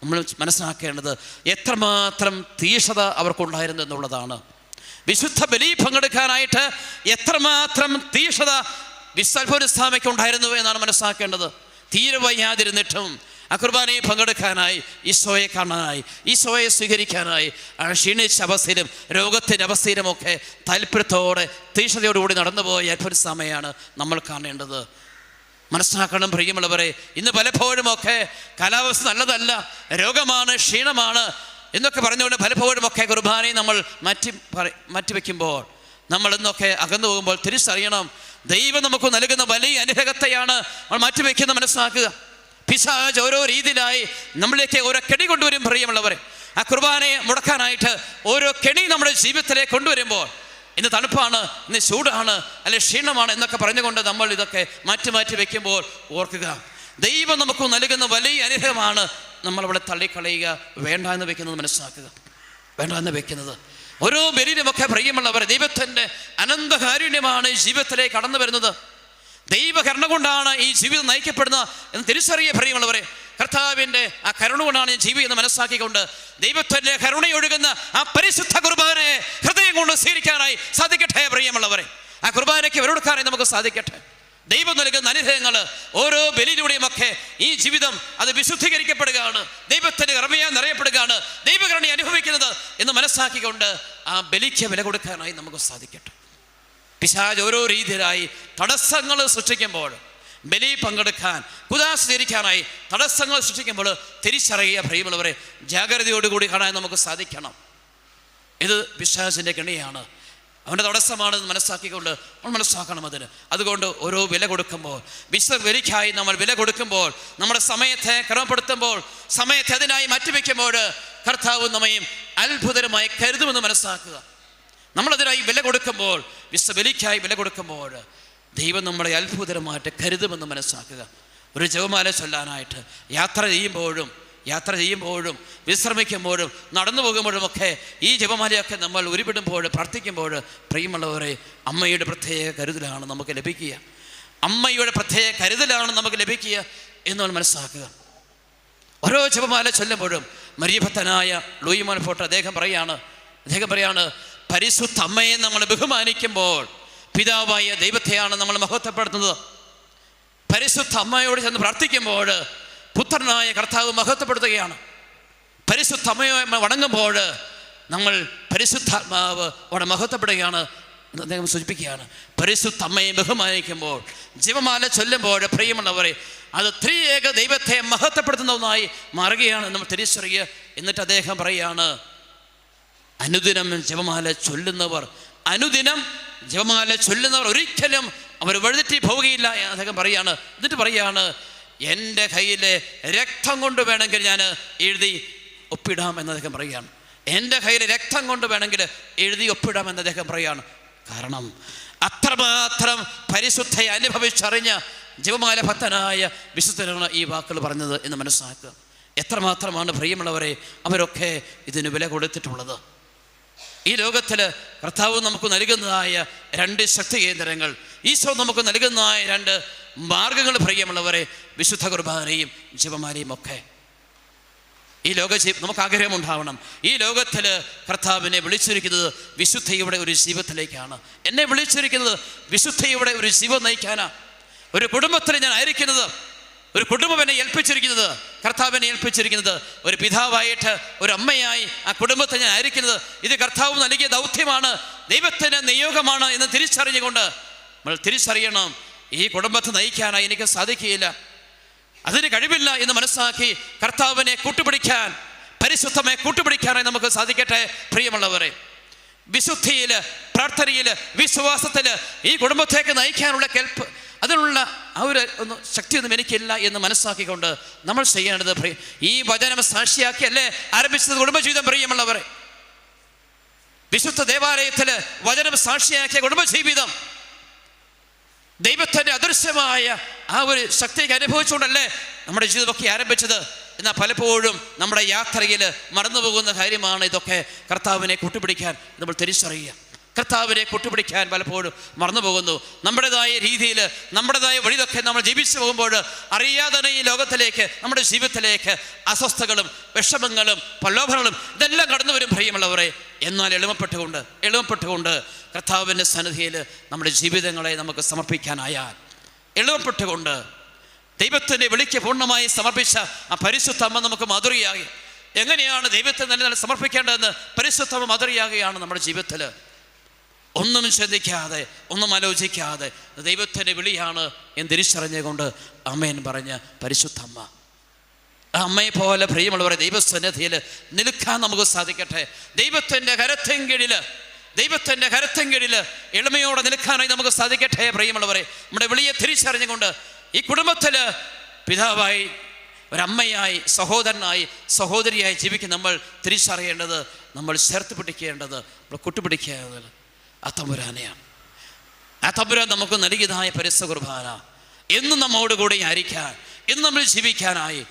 നമ്മൾ മനസ്സിലാക്കേണ്ടത് എത്രമാത്രം തീക്ഷണത അവർക്കുണ്ടായിരുന്നു എന്നുള്ളതാണ്. വിശുദ്ധ ബലി പങ്കെടുക്കാനായിട്ട് എത്രമാത്രം തീക്ഷണത വിശുദ്ധ അൽഫോൻസാമ്മയ്ക്ക് ഉണ്ടായിരുന്നു എന്നാണ് മനസ്സിലാക്കേണ്ടത്. തീരെ വയ്യാതിരുന്നിട്ടും ആ കുർബാനയിൽ പങ്കെടുക്കാനായി, ഈശോയെ കാണാനായി, ഈശോയെ സ്വീകരിക്കാനായി ആ ക്ഷീണിച്ച അവസ്ഥയിലും രോഗത്തിൻ്റെ അവസ്ഥയിലുമൊക്കെ താല്പര്യത്തോടെ തീക്ഷണതയോടുകൂടി നടന്നുപോയ അൽഫോൻസാമ്മയാണ് നമ്മൾ കാണേണ്ടത്. മനസ്സിലാക്കണം പ്രിയമുള്ളവരെ, ഇന്ന് പലപ്പോഴുമൊക്കെ കാലാവസ്ഥ നല്ലതല്ല, രോഗമാണ്, ക്ഷീണമാണ് എന്നൊക്കെ പറഞ്ഞുകൊണ്ട് പലപ്പോഴുമൊക്കെ കുർബാനയെ നമ്മൾ മാറ്റിവെക്കുമ്പോൾ, നമ്മൾ ഇന്നൊക്കെ അകന്നു പോകുമ്പോൾ തിരിച്ചറിയണം, ദൈവം നമുക്ക് നൽകുന്ന വലിയ അനുഗ്രഹത്തെയാണ് നമ്മൾ മാറ്റിവെക്കുന്നത്. മനസ്സിലാക്കുക, പിശാച് ഓരോ രീതിയിലായി നമ്മളിലേക്ക് ഓരോ കെണി കൊണ്ടുവരും. പ്രിയമുള്ളവരെ, ആ കുർബാനയെ മുടക്കാനായിട്ട് ഓരോ കെണി നമ്മുടെ ജീവിതത്തിലേക്ക് കൊണ്ടുവരുമ്പോൾ, ഇന്ന് തണുപ്പാണ്, ഇന്ന് ചൂടാണ്, അല്ലെ ക്ഷീണമാണ് എന്നൊക്കെ പറഞ്ഞുകൊണ്ട് നമ്മൾ ഇതൊക്കെ മാറ്റി വെക്കുമ്പോൾ ഓർക്കുക, ദൈവം നമുക്ക് നൽകുന്ന വലിയ അനുഗ്രഹമാണ് നമ്മളവിടെ തള്ളിക്കളയുക, വേണ്ട എന്ന് വെക്കുന്നത്. മനസ്സിലാക്കുക, വേണ്ട എന്ന് വെക്കുന്നത്. ഓരോ ബലിയിലുമൊക്കെ പ്രിയമുള്ളവർ, ദൈവത്തിൻ്റെ അനന്തകാരുണ്യമാണ് ഈ ജീവിതത്തിലേക്ക് കടന്നു വരുന്നത്. ദൈവകരുണ കൊണ്ടാണ് ഈ ജീവിതം നയിക്കപ്പെടുന്നത് എന്ന് തിരിച്ചറിയ പ്രിയമുള്ളവരെ. കർത്താവിൻ്റെ ആ കരുണ കൊണ്ടാണ് ഈ ജീവിതം എന്ന് മനസ്സിലാക്കിക്കൊണ്ട് ദൈവത്തിൻ്റെ കരുണയൊഴുകുന്ന ആ പരിശുദ്ധ കുർബാനയെ ഹൃദയം കൊണ്ട് സ്വീകരിക്കാനായി സാധിക്കട്ടെ. പ്രിയമുള്ളവരെ, ആ കുർബാനയ്ക്ക് വിരടുക്കാനായി നമുക്ക് സാധിക്കട്ടെ. ദൈവം നൽകുന്ന അനുഗ്രഹങ്ങൾ ഓരോ ബലിയിലൂടെയുമൊക്കെ ഈ ജീവിതം അത് വിശുദ്ധീകരിക്കപ്പെടുകയാണ്, ദൈവത്തിൻ്റെ കർമ്മയാൽ നിറയപ്പെടുകയാണ്, ദൈവകരുണയെ അനുഭവിക്കുന്നത് എന്ന് മനസ്സിലാക്കിക്കൊണ്ട് ആ ബലിക്ക് വില കൊടുക്കാനായി നമുക്ക് സാധിക്കട്ടെ. പിശാച് ഓരോ രീതിയിലായി തടസ്സങ്ങൾ സൃഷ്ടിക്കുമ്പോൾ, ബലി പങ്കെടുക്കാൻ കുദാശ തിരിക്കാനായി തടസ്സങ്ങൾ സൃഷ്ടിക്കുമ്പോൾ തിരിച്ചറിയുക പ്രിയമുള്ളവരെ, ജാഗ്രതയോടുകൂടി കാണാൻ നമുക്ക് സാധിക്കണം. ഇത് പിശാചിൻ്റെ കെണിയാണ്, അവൻ്റെ തടസ്സമാണെന്ന് മനസ്സിലാക്കിക്കൊണ്ട് നമ്മൾ മനസ്സിലാക്കണം അതിന്. അതുകൊണ്ട് ഓരോ വില കൊടുക്കുമ്പോൾ, വിശുദ്ധ ബലിക്കായി നമ്മൾ വില കൊടുക്കുമ്പോൾ, നമ്മുടെ സമയത്തെ ക്രമപ്പെടുത്തുമ്പോൾ, സമയത്തെ അതിനായി മാറ്റിവെക്കുമ്പോൾ കർത്താവ് നമ്മയും അത്ഭുതകരമായി കരുതുമെന്ന് മനസ്സിലാക്കുക. നമ്മളതിനായി വില കൊടുക്കുമ്പോൾ, വിശുദ്ധ ബലിക്കായി വില കൊടുക്കുമ്പോൾ ദൈവം നമ്മളെ അത്ഭുതകരമായിട്ട് കരുതുമെന്ന് മനസ്സിലാക്കുക. ഒരു ജപമാല ചൊല്ലാനായിട്ട് യാത്ര ചെയ്യുമ്പോഴും വിശ്രമിക്കുമ്പോഴും നടന്നു പോകുമ്പോഴുമൊക്കെ ഈ ജപമാലയൊക്കെ നമ്മൾ ഉരുവിടുമ്പോൾ പ്രാർത്ഥിക്കുമ്പോൾ പ്രിയമുള്ളവരെ, അമ്മയുടെ പ്രത്യേക കരുതലാണ് നമുക്ക് ലഭിക്കുക. അമ്മയുടെ പ്രത്യേക കരുതലാണ് നമുക്ക് ലഭിക്കുക എന്ന് നമ്മൾ മനസ്സിലാക്കുക. ഓരോ ജപമാല ചൊല്ലുമ്പോഴും മരിയഭക്തനായ ലൂയി മോൺഫോർട്ട് അദ്ദേഹം പറയാണ്, പരിശുദ്ധ അമ്മയെ നമ്മൾ ബഹുമാനിക്കുമ്പോൾ പിതാവായ ദൈവത്തെയാണ് നമ്മൾ മഹത്വപ്പെടുത്തുന്നത്. പരിശുദ്ധ അമ്മയോട് ചെന്ന് പ്രാർത്ഥിക്കുമ്പോൾ പുത്രനായ കർത്താവ് മഹത്വപ്പെടുത്തുകയാണ്. പരിശുദ്ധ അമ്മയെ വണങ്ങുമ്പോൾ നമ്മൾ പരിശുദ്ധാത്മാവ് അവിടെ മഹത്വപ്പെടുകയാണ് എന്ന് അദ്ദേഹം സൂചിപ്പിക്കുകയാണ്. പരിശുദ്ധ അമ്മയെ ബഹുമാനിക്കുമ്പോൾ, ജപമാല ചൊല്ലുമ്പോൾ പ്രിയമുള്ളവരെ, അത് ത്രിയേക ദൈവത്തെ മഹത്വപ്പെടുത്തുന്ന ഒന്നായി മാറുകയാണ് നമ്മൾ തിരിച്ചറിയുക. എന്നിട്ട് അദ്ദേഹം പറയുകയാണ്, അനുദിനം ജപമാല ചൊല്ലുന്നവർ, അനുദിനം ജപമാല ചൊല്ലുന്നവർ ഒരിക്കലും അവർ വഴുതെറ്റി പോവുകയില്ല എന്ന് അദ്ദേഹം പറയുകയാണ്. എന്നിട്ട് പറയുകയാണ്, എൻ്റെ കയ്യിലെ രക്തം കൊണ്ട് വേണമെങ്കിൽ ഞാൻ എഴുതി ഒപ്പിടാം എന്ന് അദ്ദേഹം പറയുകയാണ്. എൻ്റെ കയ്യിൽ രക്തം കൊണ്ട് വേണമെങ്കിൽ എഴുതി ഒപ്പിടാം എന്ന് അദ്ദേഹം പറയുകയാണ്. കാരണം അത്രമാത്രം പരിശുദ്ധയെ അനുഭവിച്ചറിഞ്ഞ ജപമാല ഭക്തനായ വിശുദ്ധനാണ് ഈ വാക്കുകൾ പറഞ്ഞത് എന്ന് മനസ്സിലാക്കുക. എത്രമാത്രമാണ് പ്രിയമുള്ളവരെ അവരൊക്കെ ഇതിന് വില കൊടുത്തിട്ടുള്ളത്. ഈ ലോകത്തിൽ കർത്താവ് നമുക്ക് നൽകുന്നതായ 2 ശക്തി കേന്ദ്രങ്ങൾ, ഈശോ നമുക്ക് നൽകുന്നതായ 2 മാർഗങ്ങൾ പ്രിയമുള്ളവരെ, വിശുദ്ധ കുർബാനയും ജപമാലയും ഒക്കെ. ഈ നമുക്ക് ആഗ്രഹമുണ്ടാവണം. ഈ ലോകത്തിൽ കർത്താവിനെ വിളിച്ചിരിക്കുന്നത് വിശുദ്ധയുടെ ഒരു ജീവിതത്തിലേക്കാണ്. എന്നെ വിളിച്ചിരിക്കുന്നത് വിശുദ്ധയുടെ ഒരു ജീവിതം നയിക്കാനാണ്. ഒരു കുടുംബത്തിൽ ഞാൻ ആയിരിക്കുന്നത്, ഒരു കുടുംബം എന്നെ ഏൽപ്പിച്ചിരിക്കുന്നത്, കർത്താവിനെ ഏൽപ്പിച്ചിരിക്കുന്നത്, ഒരു പിതാവായിട്ട്, ഒരു അമ്മയായി ആ കുടുംബത്തെ ഞാൻ ആയിരിക്കുന്നത്, ഇത് കർത്താവ് നൽകിയ ദൗത്യമാണ്, ദൈവത്തിൻ്റെ നിയോഗമാണ് എന്ന് തിരിച്ചറിഞ്ഞുകൊണ്ട് നമ്മൾ തിരിച്ചറിയണം. ഈ കുടുംബത്തെ നയിക്കാനായി എനിക്ക് സാധിക്കുകയില്ല, അതിന് കഴിവില്ല എന്ന് മനസ്സിലാക്കി കർത്താവിനെ കൂട്ടുപിടിക്കാൻ, പരിശുദ്ധമെ കൂട്ടുപിടിക്കാനായി നമുക്ക് സാധിക്കട്ടെ പ്രിയമുള്ളവരെ. വിശുദ്ധിയിൽ, പ്രാർത്ഥനയിൽ, വിശ്വാസത്തിൽ ഈ കുടുംബത്തേക്ക് നയിക്കാനുള്ള കെൽപ്പ്, അതിനുള്ള ആ ഒരു ശക്തിയൊന്നും എനിക്കില്ല എന്ന് മനസ്സിലാക്കിക്കൊണ്ട് നമ്മൾ ചെയ്യേണ്ടത്, ഈ വചനം സാക്ഷിയാക്കിയല്ലേ ആരംഭിച്ചത് കുടുംബജീവിതം പ്രിയമുള്ളവരെ. വിശുദ്ധ ദേവാലയത്തിൽ വചനം സാക്ഷിയാക്കിയ കുടുംബജീവിതം ദൈവത്തിൻ്റെ അദൃശ്യമായ ആ ഒരു ശക്തിക്ക് അനുഭവിച്ചുകൊണ്ടല്ലേ നമ്മുടെ ജീവിതമൊക്കെ ആരംഭിച്ചത്. എന്നാൽ പലപ്പോഴും നമ്മുടെ യാത്രയിൽ മറന്നുപോകുന്ന കാര്യമാണ് ഇതൊക്കെ. കർത്താവിനെ കൂട്ടുപിടിക്കാൻ നമ്മൾ തിരിച്ചറിയുക. കർത്താവിനെ കൂട്ടുപിടിക്കാൻ പലപ്പോഴും മറന്നുപോകുന്നു. നമ്മുടേതായ രീതിയിൽ, നമ്മുടേതായ വഴിതൊക്കെ നമ്മൾ ജീവിച്ചു പോകുമ്പോൾ അറിയാതെ ഈ ലോകത്തിലേക്ക്, നമ്മുടെ ജീവിതത്തിലേക്ക് അസ്വസ്ഥകളും വിഷമങ്ങളും പ്രലോഭനങ്ങളും ഇതെല്ലാം കടന്നു വരും പ്രിയമുള്ളവരെ. എന്നാൽ എളിമപ്പെട്ടുകൊണ്ട് കർത്താവിൻ്റെ സന്നിധിയിൽ നമ്മുടെ ജീവിതങ്ങളെ നമുക്ക് സമർപ്പിക്കാനായാൽ, എളിമപ്പെട്ടുകൊണ്ട് ദൈവത്തിൻ്റെ വിളിക്ക് പൂർണ്ണമായി സമർപ്പിച്ച ആ പരിശുദ്ധ അമ്മ നമുക്ക് മാതൃകയാകി. എങ്ങനെയാണ് ദൈവത്തെ നല്ല സമർപ്പിക്കേണ്ടതെന്ന് പരിശുദ്ധ അമ്മ മാതൃകയാകുകയാണ് നമ്മുടെ ജീവിതത്തിൽ. ഒന്നും ശ്രദ്ധിക്കാതെ, ഒന്നും ആലോചിക്കാതെ ദൈവത്തിൻ്റെ വിളിയാണ് എന്ന് തിരിച്ചറിഞ്ഞുകൊണ്ട് അമ്മേൻ പറഞ്ഞ പരിശുദ്ധ അമ്മ, ആ അമ്മയെ പോലെ പ്രിയമുള്ളവരെ ദൈവസന്നിധിയിൽ നിൽക്കാൻ നമുക്ക് സാധിക്കട്ടെ. ദൈവത്തിൻ്റെ കരത്തിൻ കീഴിൽ എളിമയോടെ നിൽക്കാനായി നമുക്ക് സാധിക്കട്ടെ പ്രിയമുള്ളവരെ. നമ്മുടെ വിളിയെ തിരിച്ചറിഞ്ഞുകൊണ്ട് ഈ കുടുംബത്തിൽ പിതാവായി, ഒരമ്മയായി, സഹോദരനായി, സഹോദരിയായി ജീവിക്കുന്ന നമ്മൾ തിരിച്ചറിയേണ്ടത്, നമ്മൾ ചേർത്ത് പിടിക്കേണ്ടത്, നമ്മൾ കൂട്ടുപിടിക്കേണ്ടത് ആ തമ്പുരാനെയാണ്. ആ തമ്പുരാൻ നമുക്ക് നൽകിയതായ പരിശുദ്ധ കുർബാന എന്നും നമ്മോട് കൂടെ ആയിരിക്കാൻ, എന്നും നമ്മൾ ജീവിക്കാനായി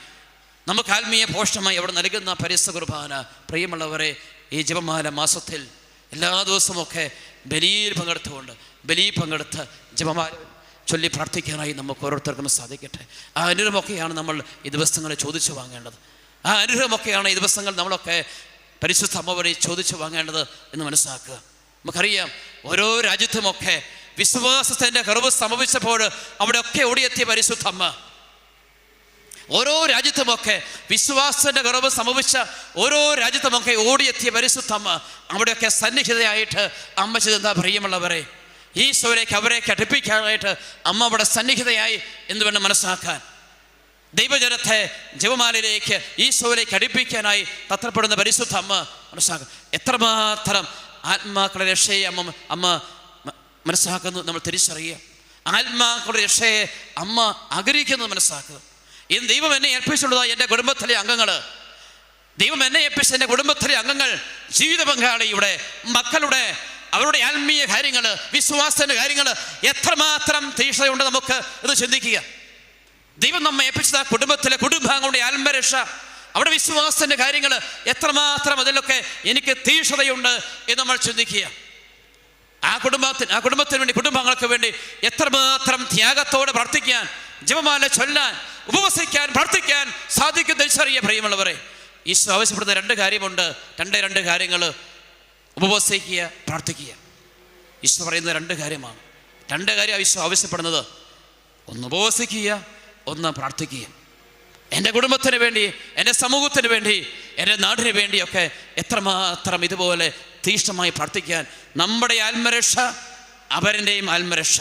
നമുക്ക് ആത്മീയ പോഷണമായി അവിടെ നൽകുന്ന പരിശുദ്ധ കുർബാന പ്രിയമുള്ളവരെ, ഈ ജപമാല മാസത്തിൽ എല്ലാ ദിവസമൊക്കെ ബലിയിൽ പങ്കെടുത്ത് ജപമാല ചൊല്ലി പ്രാർത്ഥിക്കാനായി നമുക്ക് ഓരോരുത്തർക്കും സാധിക്കട്ടെ. ആ അനുഗ്രഹമൊക്കെയാണ് നമ്മൾ ഈ ദിവസങ്ങളെ ചോദിച്ചു വാങ്ങേണ്ടത്. ആ അനുഗ്രഹമൊക്കെയാണ് ഈ ദിവസങ്ങൾ നമ്മളൊക്കെ പരിശുദ്ധ അമ്മ വഴി ചോദിച്ചു വാങ്ങേണ്ടത് എന്ന് മനസ്സിലാക്കുക. നമുക്കറിയാം, ഓരോ രാജ്യത്തുമൊക്കെ വിശ്വാസത്തിൻ്റെ കുറവ് സംഭവിച്ചപ്പോൾ അവിടെയൊക്കെ ഓടിയെത്തിയ പരിശുദ്ധ അമ്മ. ഓരോ രാജ്യത്തുമൊക്കെ വിശ്വാസത്തിൻ്റെ കുറവ് സംഭവിച്ച ഓരോ രാജ്യത്തുമൊക്കെ ഓടിയെത്തിയ പരിശുദ്ധ അമ്മ അവിടെയൊക്കെ സന്നിഹിതയായിട്ട് അമ്മ ചെയ്തെന്താ പ്രിയമുള്ളവരെ, ഈശോയിലേക്ക് അവരേക്ക് അടുപ്പിക്കാനായിട്ട് അമ്മ അവിടെ സന്നിഹിതയായി എന്ന് വേണം മനസ്സിലാക്കാൻ. ദൈവജനത്തെ ജപമാലയിലേക്ക്, ഈശോയിലേക്ക് അടുപ്പിക്കാനായി തത്രപ്പെടുന്ന പരിശുദ്ധ അമ്മ മനസ്സിലാക്കുക. എത്രമാത്രം ആത്മാക്കളുടെ രക്ഷയെ അമ്മ മനസ്സിലാക്കുന്നു നമ്മൾ തിരിച്ചറിയുക. ആത്മാക്കളുടെ രക്ഷയെ അമ്മ ആഗ്രഹിക്കുന്നത് മനസ്സിലാക്കുക. ഇന്ന് ദൈവം എന്നെ ഏൽപ്പിച്ചുള്ളതായി എൻ്റെ കുടുംബത്തിലെ അംഗങ്ങൾ, ദൈവം എന്നെ ഏൽപ്പിച്ച എൻ്റെ കുടുംബത്തിലെ അംഗങ്ങൾ, ജീവിത പങ്കാളിയുടെ മക്കളുടെ അവരുടെ ആത്മീയ കാര്യങ്ങൾ, വിശ്വാസത്തിൻ്റെ കാര്യങ്ങൾ എത്രമാത്രം തീക്ഷണയുണ്ട് നമുക്ക് ഇത് ചിന്തിക്കുക. ദൈവം നമ്മെ ഏൽപ്പിച്ചത് ആ കുടുംബത്തിലെ കുടുംബാംഗങ്ങളുടെ ആത്മരക്ഷ, അവിടെ വിശ്വാസത്തിൻ്റെ കാര്യങ്ങൾ എത്രമാത്രം അതിലൊക്കെ എനിക്ക് തീക്ഷണതയുണ്ട് എന്ന് നമ്മൾ ചിന്തിക്കുക. ആ കുടുംബത്തിന് വേണ്ടി, കുടുംബാംഗങ്ങൾക്ക് വേണ്ടി എത്രമാത്രം ത്യാഗത്തോടെ പ്രാർത്ഥിക്കാൻ, ജപമാല ചൊല്ലാൻ, ഉപവസിക്കാൻ, പ്രാർത്ഥിക്കാൻ സാധിക്കും തിരിച്ചറിയ പ്രിയമുള്ളവരെ. ഈശോ ആവശ്യപ്പെടുന്ന 2 കാര്യമുണ്ട്. 2 കാര്യങ്ങൾ: ഉപവസിക്കുക, പ്രാർത്ഥിക്കുക. ഈശോ പറയുന്ന 2 കാര്യമാണ്. 2 കാര്യം ഈശോ ആവശ്യപ്പെടുന്നത്. ഒന്ന് ഉപവസിക്കുക, ഒന്ന് പ്രാർത്ഥിക്കുക. എൻ്റെ കുടുംബത്തിന് വേണ്ടി, എൻ്റെ സമൂഹത്തിന് വേണ്ടി എൻ്റെ നാടിന് വേണ്ടിയൊക്കെ എത്രമാത്രം ഇതുപോലെ തീഷ്ണമായി പ്രാർത്ഥിക്കാൻ നമ്മുടെ ആത്മരക്ഷ അവരുടെയും ആത്മരക്ഷ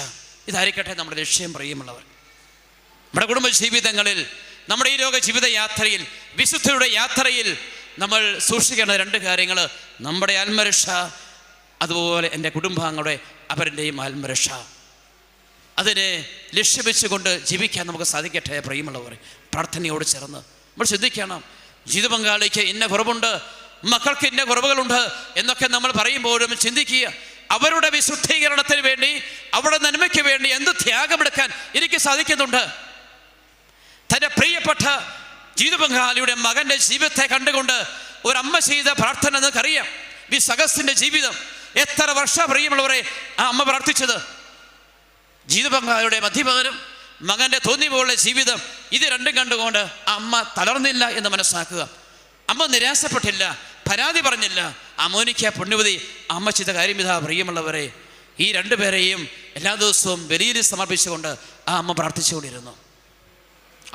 ഇതായിരിക്കട്ടെ നമ്മുടെ ലക്ഷ്യം. പ്രിയമുള്ളവർ, നമ്മുടെ കുടുംബ ജീവിതങ്ങളിൽ, നമ്മുടെ ഈ ലോക ജീവിത യാത്രയിൽ, വിശുദ്ധിയുടെ യാത്രയിൽ നമ്മൾ സൂക്ഷിക്കേണ്ട രണ്ട് കാര്യങ്ങൾ: നമ്മുടെ ആത്മരക്ഷ, അതുപോലെ എൻ്റെ കുടുംബാംഗങ്ങളുടെ അവരുടെയും ആത്മരക്ഷ. അതിനെ ലക്ഷ്യം വെച്ചുകൊണ്ട് ജീവിക്കാൻ നമുക്ക് സാധിക്കട്ടെ. പ്രിയമുള്ളവർ, പ്രാർത്ഥനയോട് ചേർന്ന് നമ്മൾ ചിന്തിക്കണം. ജീവിത പങ്കാളിക്ക് ഇന്ന കുറവുണ്ട്, മക്കൾക്ക് ഇന്ന കുറവുകളുണ്ട് എന്നൊക്കെ നമ്മൾ പറയുമ്പോഴും ചിന്തിക്കുക, അവരുടെ വിശുദ്ധീകരണത്തിന് വേണ്ടി, അവരുടെ നന്മയ്ക്ക് വേണ്ടി എന്ത് ത്യാഗമെടുക്കാൻ എനിക്ക് സാധിക്കുന്നുണ്ട്. തൻ്റെ പ്രിയപ്പെട്ട ജീവിത പങ്കാളിയുടെ മകൻ്റെ ജീവിതത്തെ കണ്ടുകൊണ്ട് ഒരമ്മ ചെയ്ത പ്രാർത്ഥന നിങ്ങൾക്കറിയാം. അഗസ്റ്റിൻ്റെ ജീവിതം എത്ര വർഷം പ്രിയമുള്ളവരെ ആ അമ്മ പ്രാർത്ഥിച്ചത്. ജീവിത പങ്കാളിയുടെ മധ്യമകനും മകൻ്റെ തോന്നിയപോലുള്ള ജീവിതം, ഇത് രണ്ടും കണ്ടുകൊണ്ട് ആ അമ്മ തളർന്നില്ല എന്ന് മനസ്സിലാക്കുക. അമ്മ നിരാശപ്പെട്ടില്ല, പരാതി പറഞ്ഞില്ല. അമോനിക്ക പുണ്യവതി അമ്മ ചെയ്ത കാര്യം ഇതാ പ്രിയമുള്ളവരെ, ഈ രണ്ടുപേരെയും എല്ലാ ദിവസവും ബലിയിൽ സമർപ്പിച്ചുകൊണ്ട് ആ അമ്മ പ്രാർത്ഥിച്ചുകൊണ്ടിരുന്നു.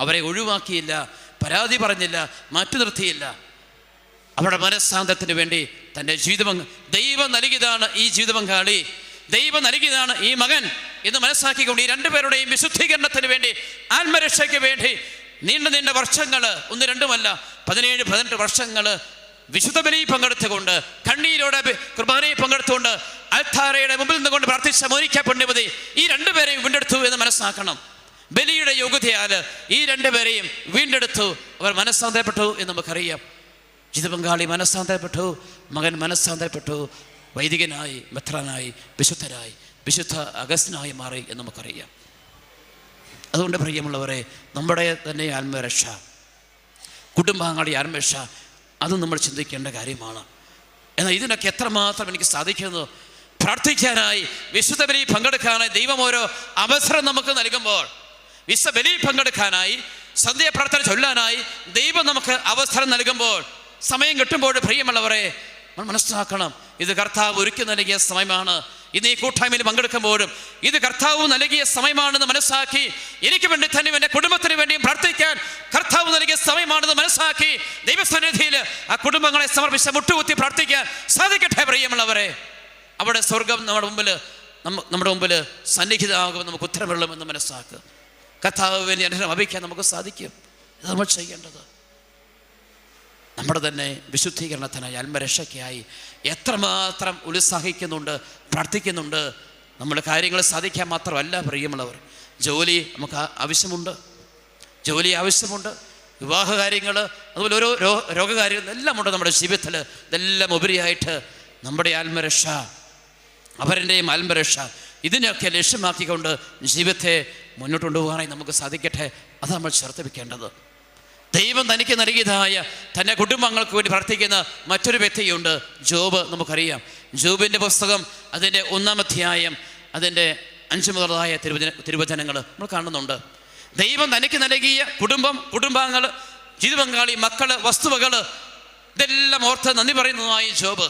അവരെ ഒഴിവാക്കിയില്ല, പരാതി പറഞ്ഞില്ല, മാറ്റി നിർത്തിയില്ല. അവരുടെ മനസ്സാന്തത്തിന് വേണ്ടി തൻ്റെ ദൈവം നൽകിയതാണ് ഈ ജീവിത പങ്കാളി, ദൈവം നൽകിയതാണ് ഈ മകൻ എന്ന് മനസ്സാക്കിക്കൊണ്ട് ഈ രണ്ടുപേരുടെയും വിശുദ്ധീകരണത്തിന് വേണ്ടി, ആത്മരക്ഷയ്ക്ക് വേണ്ടി നീണ്ട വർഷങ്ങൾ, 1-2 17-18 വർഷങ്ങൾ വിശുദ്ധ ബലി പങ്കെടുത്തുകൊണ്ട്, കണ്ണീരോടെ കുർബാനയിൽ പങ്കെടുത്തുകൊണ്ട്, അൽത്താരയുടെ മുമ്പിൽ നിന്നുകൊണ്ട് പ്രാർത്ഥിച്ച മോനിക്ക പുണ്യവതി ഈ രണ്ടുപേരെയും വീണ്ടെടുത്തു എന്ന് മനസ്സാക്കണം. ബലിയുടെ യോഗ്യതയാൽ ഈ രണ്ടുപേരെയും വീണ്ടെടുത്തു. അവർ മനസ്സാന്തരപ്പെട്ടു എന്ന് നമുക്കറിയാം. ജീവിത പങ്കാളി മനസ്സാന്തരപ്പെട്ടു, മകൻ മനസ്സാന്തരപ്പെട്ടു, വൈദികനായി, മെത്രാനായി, വിശുദ്ധരായി, വിശുദ്ധ അഗസ്റ്റിനായി മാറി എന്ന് നമുക്കറിയാം. അതുകൊണ്ട് പ്രിയമുള്ളവരെ, നമ്മുടെ തന്നെ ആത്മരക്ഷ, കുടുംബാംഗങ്ങളുടെ ആത്മരക്ഷ, അതും നമ്മൾ ചിന്തിക്കേണ്ട കാര്യമാണ്. എന്നാൽ ഇതിനൊക്കെ എത്രമാത്രം എനിക്ക് സാധിക്കുന്നു പ്രാർത്ഥിക്കാനായി, വിശുദ്ധ ബലി പങ്കെടുക്കാനായി ദൈവം ഓരോ അവസരം നമുക്ക് നൽകുമ്പോൾ, വിശുദ്ധ ബലി പങ്കെടുക്കാനായി, സന്ധ്യാപ്രാർത്ഥന ചൊല്ലാനായി ദൈവം നമുക്ക് അവസരം നൽകുമ്പോൾ, സമയം കിട്ടുമ്പോൾ പ്രിയമുള്ളവരെ നമ്മൾ മനസ്സിലാക്കണം, ഇത് കർത്താവ് ഒരുക്കി നൽകിയ സമയമാണ്. ഇന്ന് ഈ കൂട്ടായ്മയിൽ പങ്കെടുക്കുമ്പോഴും ഇത് കർത്താവ് നൽകിയ സമയമാണെന്ന് മനസ്സാക്കി, എനിക്ക് വേണ്ടി തന്നെ എൻ്റെ കുടുംബത്തിന് വേണ്ടിയും പ്രാർത്ഥിക്കാൻ കർത്താവ് നൽകിയ സമയമാണെന്ന് മനസ്സാക്കി ദൈവസന്നിധിയിൽ ആ കുടുംബങ്ങളെ സമർപ്പിച്ച് മുട്ടുകുത്തി പ്രാർത്ഥിക്കാൻ സാധിക്കട്ടെ. പ്രിയമുള്ളവരെ, അവിടെ സ്വർഗം നമ്മുടെ മുമ്പിൽ സന്നിഹിതമാകുമെന്ന് നമുക്ക് ഉത്തരമുള്ളമെന്ന് മനസ്സാക്കുക. കർത്താവിനെ അനുഗ്രഹം ലഭിക്കാൻ നമുക്ക് സാധിക്കും. ഇത് നമ്മൾ ചെയ്യേണ്ടത് നമ്മുടെ തന്നെ വിശുദ്ധീകരണത്തിനായി, ആത്മരക്ഷയ്ക്കായി എത്രമാത്രം ഉത്സാഹിക്കുന്നുണ്ട്, പ്രാർത്ഥിക്കുന്നുണ്ട്. നമ്മൾ കാര്യങ്ങൾ സാധിക്കാൻ മാത്രമല്ല പ്രിയമുള്ളവർ, ജോലി നമുക്ക് ആവശ്യമുണ്ട്, ജോലി ആവശ്യമുണ്ട്, വിവാഹ കാര്യങ്ങൾ, അതുപോലെ ഓരോ രോഗകാര്യങ്ങൾ എല്ലാം ഉണ്ട് നമ്മുടെ ജീവിതത്തിൽ. ഇതെല്ലാം ഉപരിയായിട്ട് നമ്മുടെ ആത്മരക്ഷ, അവരുടെയും ആത്മരക്ഷ, ഇതിനെയൊക്കെ ലക്ഷ്യമാക്കിക്കൊണ്ട് ജീവിതത്തെ മുന്നോട്ട് കൊണ്ടുപോകാനായി നമുക്ക് സാധിക്കട്ടെ. അത് നമ്മൾ ചേർത്ത് വെക്കേണ്ടത്. ദൈവം തനിക്ക് നൽകിയതായ തൻ്റെ കുടുംബങ്ങൾക്ക് വേണ്ടി പ്രാർത്ഥിക്കുന്ന മറ്റൊരു വ്യക്തിയുണ്ട്, ജോബ്. നമുക്കറിയാം ജോബിൻ്റെ പുസ്തകം, അതിൻ്റെ 1-ാം അധ്യായം, അതിൻ്റെ 5 മുതലായ തിരുവചനങ്ങൾ നമ്മൾ കാണുന്നുണ്ട്. ദൈവം തനിക്ക് നൽകിയ കുടുംബാംഗങ്ങൾ, ജീവിത പങ്കാളി, മക്കൾ, വസ്തുവകൾ, ഇതെല്ലാം ഓർത്ത് നന്ദി പറയുന്നതായി ജോബ്.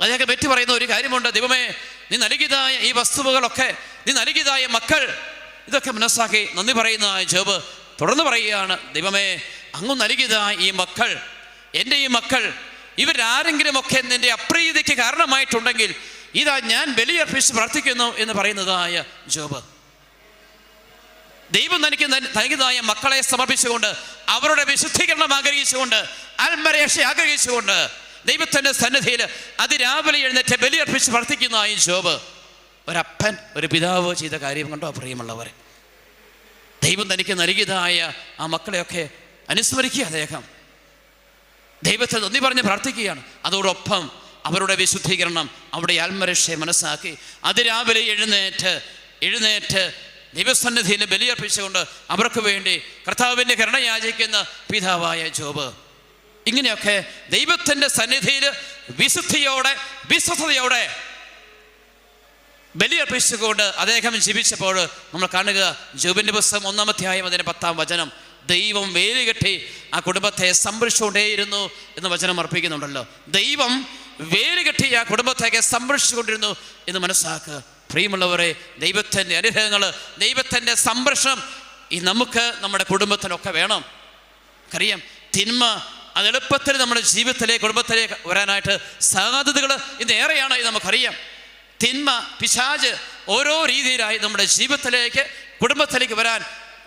അതിനൊക്കെ പറ്റി പറയുന്ന ഒരു കാര്യമുണ്ട്, ദൈവമേ നീ നൽകിയതായ ഈ വസ്തുവകളൊക്കെ, നീ നൽകിയതായ മക്കൾ, ഇതൊക്കെ മനസ്സാക്കി നന്ദി പറയുന്നതായ ജോബ് തുടർന്ന് പറയുകയാണ്, ദൈവമേ അങ്ങ് നൽകിയതായ ഈ മക്കൾ, എൻ്റെ ഈ മക്കൾ, ഇവരാരെങ്കിലുമൊക്കെ നിൻ്റെ അപ്രീതിക്ക് കാരണമായിട്ടുണ്ടെങ്കിൽ ഇതാ ഞാൻ ബലിയർപ്പിച്ച് പ്രാർത്ഥിക്കുന്നു എന്ന് പറയുന്നതായ ജോബ്. ദൈവം തനിക്ക് നൽകിയതായ മക്കളെ സമർപ്പിച്ചുകൊണ്ട്, അവരുടെ വിശുദ്ധീകരണം ആഗ്രഹിച്ചുകൊണ്ട്, ആത്മരക്ഷ ആഗ്രഹിച്ചുകൊണ്ട് ദൈവത്തിൻ്റെ സന്നിധിയിൽ അതിരാവിലെ എഴുന്നേറ്റ് ബലിയർപ്പിച്ച് പ്രാർത്ഥിക്കുന്നതായ ജോബ്. ഒരപ്പൻ, ഒരു പിതാവ് ചെയ്ത കാര്യം കണ്ടോ പ്രിയമുള്ളവരെ? ദൈവം തനിക്ക് നൽകിയതായ ആ മക്കളെയൊക്കെ അനുസ്മരിക്കുക അദ്ദേഹം. ദൈവത്തെ നന്ദി പറഞ്ഞ് പ്രാർത്ഥിക്കുകയാണ്. അതോടൊപ്പം അവരുടെ വിശുദ്ധീകരണം, അവിടെ ആത്മരക്ഷയെ മനസ്സാക്കി അതിരാവിലെ എഴുന്നേറ്റ് ദൈവസന്നിധിയിൽ ബലിയർപ്പിച്ചുകൊണ്ട് അവർക്ക് വേണ്ടി കർത്താവിൻ്റെ കരുണ യാചിക്കുന്ന പിതാവായ ജോബ്. ഇങ്ങനെയൊക്കെ ദൈവത്തിൻ്റെ സന്നിധിയിൽ വിശുദ്ധിയോടെ, വിശ്വസതയോടെ ബലിയർപ്പിച്ചുകൊണ്ട് അദ്ദേഹം ജീവിച്ചപ്പോൾ നമ്മൾ കാണുക, ജോബിൻ്റെ പുസ്തകം 1-ാം അധ്യായം അതിൻ്റെ 10-ാം വചനം, ദൈവം വേലുകെട്ടി ആ കുടുംബത്തെ സംരക്ഷിച്ചുകൊണ്ടേയിരുന്നു എന്ന് വചനം അർപ്പിക്കുന്നുണ്ടല്ലോ. ദൈവം വേലുകെട്ടി ആ കുടുംബത്തേക്ക് സംരക്ഷിച്ചുകൊണ്ടിരുന്നു എന്ന് മനസ്സിലാക്കുക. പ്രിയമുള്ളവരെ, ദൈവത്തിൻ്റെ അനുഗ്രഹങ്ങൾ, ദൈവത്തിൻ്റെ സംരക്ഷണം ഈ നമുക്ക് നമ്മുടെ കുടുംബത്തിനൊക്കെ വേണം. അറിയാം, തിന്മ അത് എളുപ്പത്തിൽ നമ്മുടെ ജീവിതത്തിലേക്ക് കുടുംബത്തിലേക്ക് വരാനായിട്ട് സാധ്യതകൾ ഇന്ന് ഏറെയാണ് എന്ന് നമുക്കറിയാം. തിന്മ, പിശാച് ഓരോ രീതിയിലായി നമ്മുടെ ജീവിതത്തിലേക്ക് കുടുംബത്തിലേക്ക് വരാൻ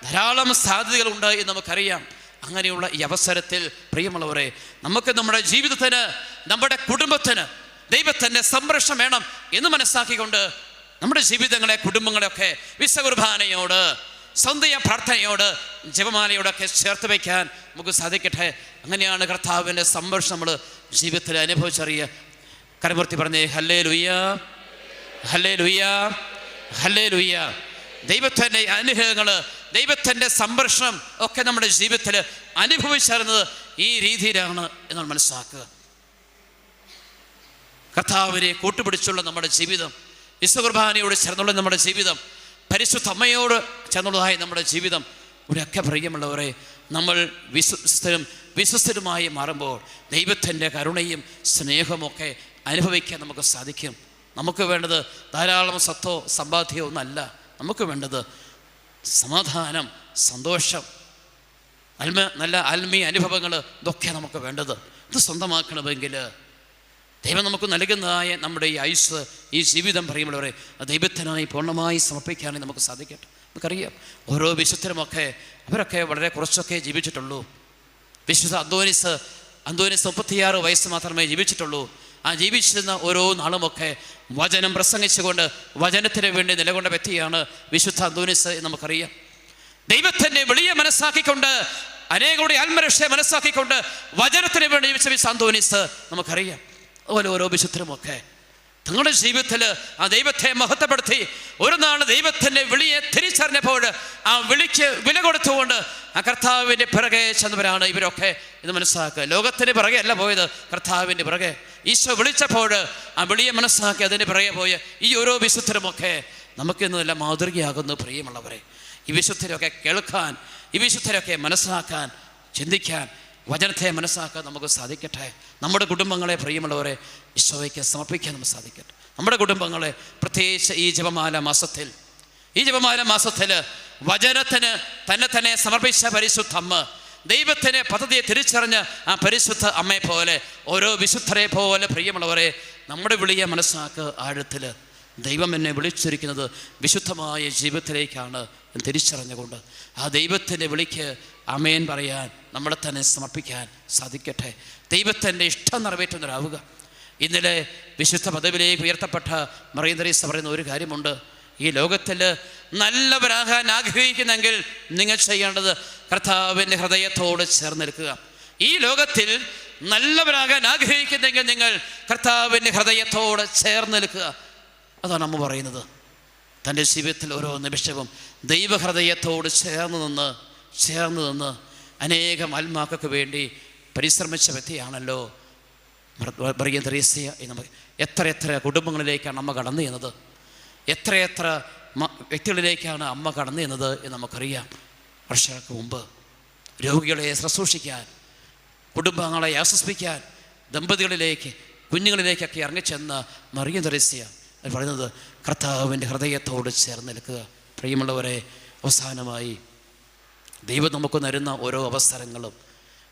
ധാരാളം സാധ്യതകളുണ്ട് എന്ന് നമുക്കറിയാം. അങ്ങനെയുള്ള ഈ അവസരത്തിൽ പ്രിയമുള്ളവരെ, നമുക്ക് നമ്മുടെ ജീവിതത്തിന്, നമ്മുടെ കുടുംബത്തിന് ദൈവത്തിൻ്റെ സംരക്ഷണം വേണം എന്ന് മനസ്സാക്കിക്കൊണ്ട് നമ്മുടെ ജീവിതങ്ങളെ, കുടുംബങ്ങളെയൊക്കെ വിശ്വകുർബാനയോട്, സന്ധ്യ പ്രാർത്ഥനയോട്, ജപമാലയോടൊക്കെ ചേർത്ത് വയ്ക്കാൻ നമുക്ക് സാധിക്കട്ടെ. അങ്ങനെയാണ് കർത്താവിൻ്റെ സംരക്ഷണം നമ്മൾ ജീവിതത്തിൽ അനുഭവിച്ചറിയ. കരമൂർത്തി പറഞ്ഞേ ഹല്ലേലൂയ, ഹല്ലേലൂയ, ഹല്ലേലൂയ. ദൈവത്തിൻ്റെ അനുഗ്രഹങ്ങൾ, ദൈവത്തിൻ്റെ സംരക്ഷണം ഒക്കെ നമ്മുടെ ജീവിതത്തിൽ അനുഭവിച്ചറിഞ്ഞത് ഈ രീതിയിലാണ് എന്ന് മനസ്സിലാക്കുക. കർത്താവിനെ കൂട്ടുപിടിച്ചുള്ള നമ്മുടെ ജീവിതം, വിശ്വകുർബാനയോട് ചേർന്നുള്ള നമ്മുടെ ജീവിതം, പരിശുദ്ധ അമ്മയോട് ചേർന്നുള്ളതായി നമ്മുടെ ജീവിതം, ഇവിടെയൊക്കെ പ്രിയമുള്ളവരെ, നമ്മൾ വിശ്വസ്തരുമായി മാറുമ്പോൾ ദൈവത്തിൻ്റെ കരുണയും സ്നേഹമൊക്കെ അനുഭവിക്കാൻ നമുക്ക് സാധിക്കും. നമുക്ക് വേണ്ടത് ധാരാളം സ്വത്തോ സമ്പാദ്യമോ ഒന്നല്ല. നമുക്ക് വേണ്ടത് സമാധാനം, സന്തോഷം, നല്ല ആത്മീയ അനുഭവങ്ങൾ, ഇതൊക്കെ നമുക്ക് വേണ്ടത്. ഇത് സ്വന്തമാക്കണമെങ്കിൽ ദൈവം നമുക്ക് നൽകുന്നതായ നമ്മുടെ ഈ ആയുസ്, ഈ ജീവിതം പറയുമ്പോഴവരെ ദൈവത്തിനായി പൂർണ്ണമായി സമർപ്പിക്കാനേ നമുക്ക് സാധിക്കട്ടെ. നമുക്കറിയാം, ഓരോ വിശുദ്ധരുമൊക്കെ അവരൊക്കെ വളരെ കുറച്ചൊക്കെ ജീവിച്ചിട്ടുള്ളൂ. വിശുദ്ധ അന്തോനീസ് 36 വയസ്സ് മാത്രമേ ജീവിച്ചിട്ടുള്ളൂ. ആ ജീവിച്ചിരുന്ന ഓരോ നാളുമൊക്കെ വചനം പ്രസംഗിച്ചുകൊണ്ട് വചനത്തിന് വേണ്ടി നിലകൊണ്ട വ്യക്തിയാണ് വിശുദ്ധ അന്തോനീസ് എന്ന് നമുക്കറിയാം. ദൈവത്തിൻ്റെ വലിയ മനസ്സാക്കിക്കൊണ്ട്, അനേകരുടെ ആത്മരക്ഷയെ മനസ്സാക്കിക്കൊണ്ട് വചനത്തിന് വേണ്ടി ജീവിച്ച വിശുദ്ധ അന്തോനീസ് നമുക്കറിയാം. അതുപോലെ ഓരോ വിശുദ്ധരുമൊക്കെ തങ്ങളുടെ ജീവിതത്തിൽ ആ ദൈവത്തെ മഹത്വപ്പെടുത്തി ഒരു നാൾ ദൈവത്തിൻ്റെ വിളിയെ തിരിച്ചറിഞ്ഞപ്പോൾ ആ വിളിക്ക് വില കൊടുത്തുകൊണ്ട് ആ കർത്താവിൻ്റെ പിറകെ ചെന്നവരാണ് ഇവരൊക്കെ എന്ന് മനസ്സിലാക്കുക. ലോകത്തിന് പിറകെ അല്ല പോയത്, കർത്താവിൻ്റെ പിറകെ. ഈശോ വിളിച്ചപ്പോൾ ആ വിളിയെ മനസ്സിലാക്കി അതിൻ്റെ പിറകെ പോയ ഈ ഓരോ വിശുദ്ധരുമൊക്കെ നമുക്കിന്നെല്ലാം മാതൃകയാകുന്നു. പ്രിയമുള്ളവരെ, ഈ വിശുദ്ധരൊക്കെ കേൾക്കാൻ, ഈ വിശുദ്ധരൊക്കെ മനസ്സിലാക്കാൻ, ചിന്തിക്കാൻ, വചനത്തെ മനസ്സിലാക്കാൻ നമുക്ക് സാധിക്കട്ടെ. നമ്മുടെ കുടുംബങ്ങളെ പ്രിയമുള്ളവരെ ഈശോയ്ക്ക് സമർപ്പിക്കാൻ നമുക്ക് സാധിക്കട്ടെ. നമ്മുടെ കുടുംബങ്ങളെ പ്രത്യേകിച്ച് ഈ ജപമാല മാസത്തിൽ വചനത്തിന് തന്നെ സമർപ്പിച്ച പരിശുദ്ധ അമ്മ, ദൈവത്തിൻ്റെ പദ്ധതിയെ തിരിച്ചറിഞ്ഞ ആ പരിശുദ്ധ അമ്മയെ പോലെ, ഓരോ വിശുദ്ധരെ പോലെ പ്രിയമുള്ളവരെ നമ്മുടെ വിളിയെ മനസ്സിലാക്കുക. ആഴത്തിൽ ദൈവം എന്നെ വിളിച്ചിരിക്കുന്നത് വിശുദ്ധമായ ജീവിതത്തിലേക്കാണ് എന്ന് തിരിച്ചറിഞ്ഞുകൊണ്ട് ആ ദൈവത്തിൻ്റെ വിളിക്ക് ആമേൻ പറയാൻ നമ്മളെ തന്നെ സമർപ്പിക്കാൻ സാധിക്കട്ടെ. ദൈവത്തിൻ്റെ ഇഷ്ടം നിറവേറ്റുന്നവരാവുക. ഇന്നലെ വിശുദ്ധ പദവിയിലേക്ക് ഉയർത്തപ്പെട്ട മറിയം തെരേസ പറയുന്ന ഒരു കാര്യമുണ്ട്. ഈ ലോകത്തിൽ നല്ലവരാകാൻ ആഗ്രഹിക്കുന്നെങ്കിൽ നിങ്ങൾ ചെയ്യേണ്ടത് കർത്താവിൻ്റെ ഹൃദയത്തോട് ചേർന്ന് നിൽക്കുക. ഈ ലോകത്തിൽ നല്ലവരാകാൻ ആഗ്രഹിക്കുന്നെങ്കിൽ നിങ്ങൾ കർത്താവിൻ്റെ ഹൃദയത്തോട് ചേർന്ന് നിൽക്കുക. അതാണ് അമ്മ പറയുന്നത്. തൻ്റെ ജീവിതത്തിൽ ഓരോ നിമിഷവും ദൈവഹൃദയത്തോട് ചേർന്ന് നിന്ന് അനേകം ആത്മാക്കൾക്ക് വേണ്ടി പരിശ്രമിച്ച വ്യക്തിയാണല്ലോ മറിയം തെരേസ. എത്ര കുടുംബങ്ങളിലേക്കാണ് അമ്മ കടന്നു ചെയ്യുന്നത്, എത്ര വ്യക്തികളിലേക്കാണ് അമ്മ കടന്നു ചെയ്യുന്നത് എന്ന് നമുക്കറിയാം. വർഷങ്ങൾക്ക് മുമ്പ് രോഗികളെ ശുശ്രൂഷിക്കാൻ, കുടുംബങ്ങളെ ആശ്വസിപ്പിക്കാൻ, ദമ്പതികളിലേക്ക്, കുഞ്ഞുങ്ങളിലേക്കൊക്കെ ഇറങ്ങിച്ചെന്ന മറിയം തെരേസ പറയുന്നത് കർത്താവിൻ്റെ ഹൃദയത്തോട് ചേർന്ന് നിൽക്കുക. പ്രിയമുള്ളവരെ, അവസാനമായി ദൈവം നമുക്ക് തരുന്ന ഓരോ അവസരങ്ങളും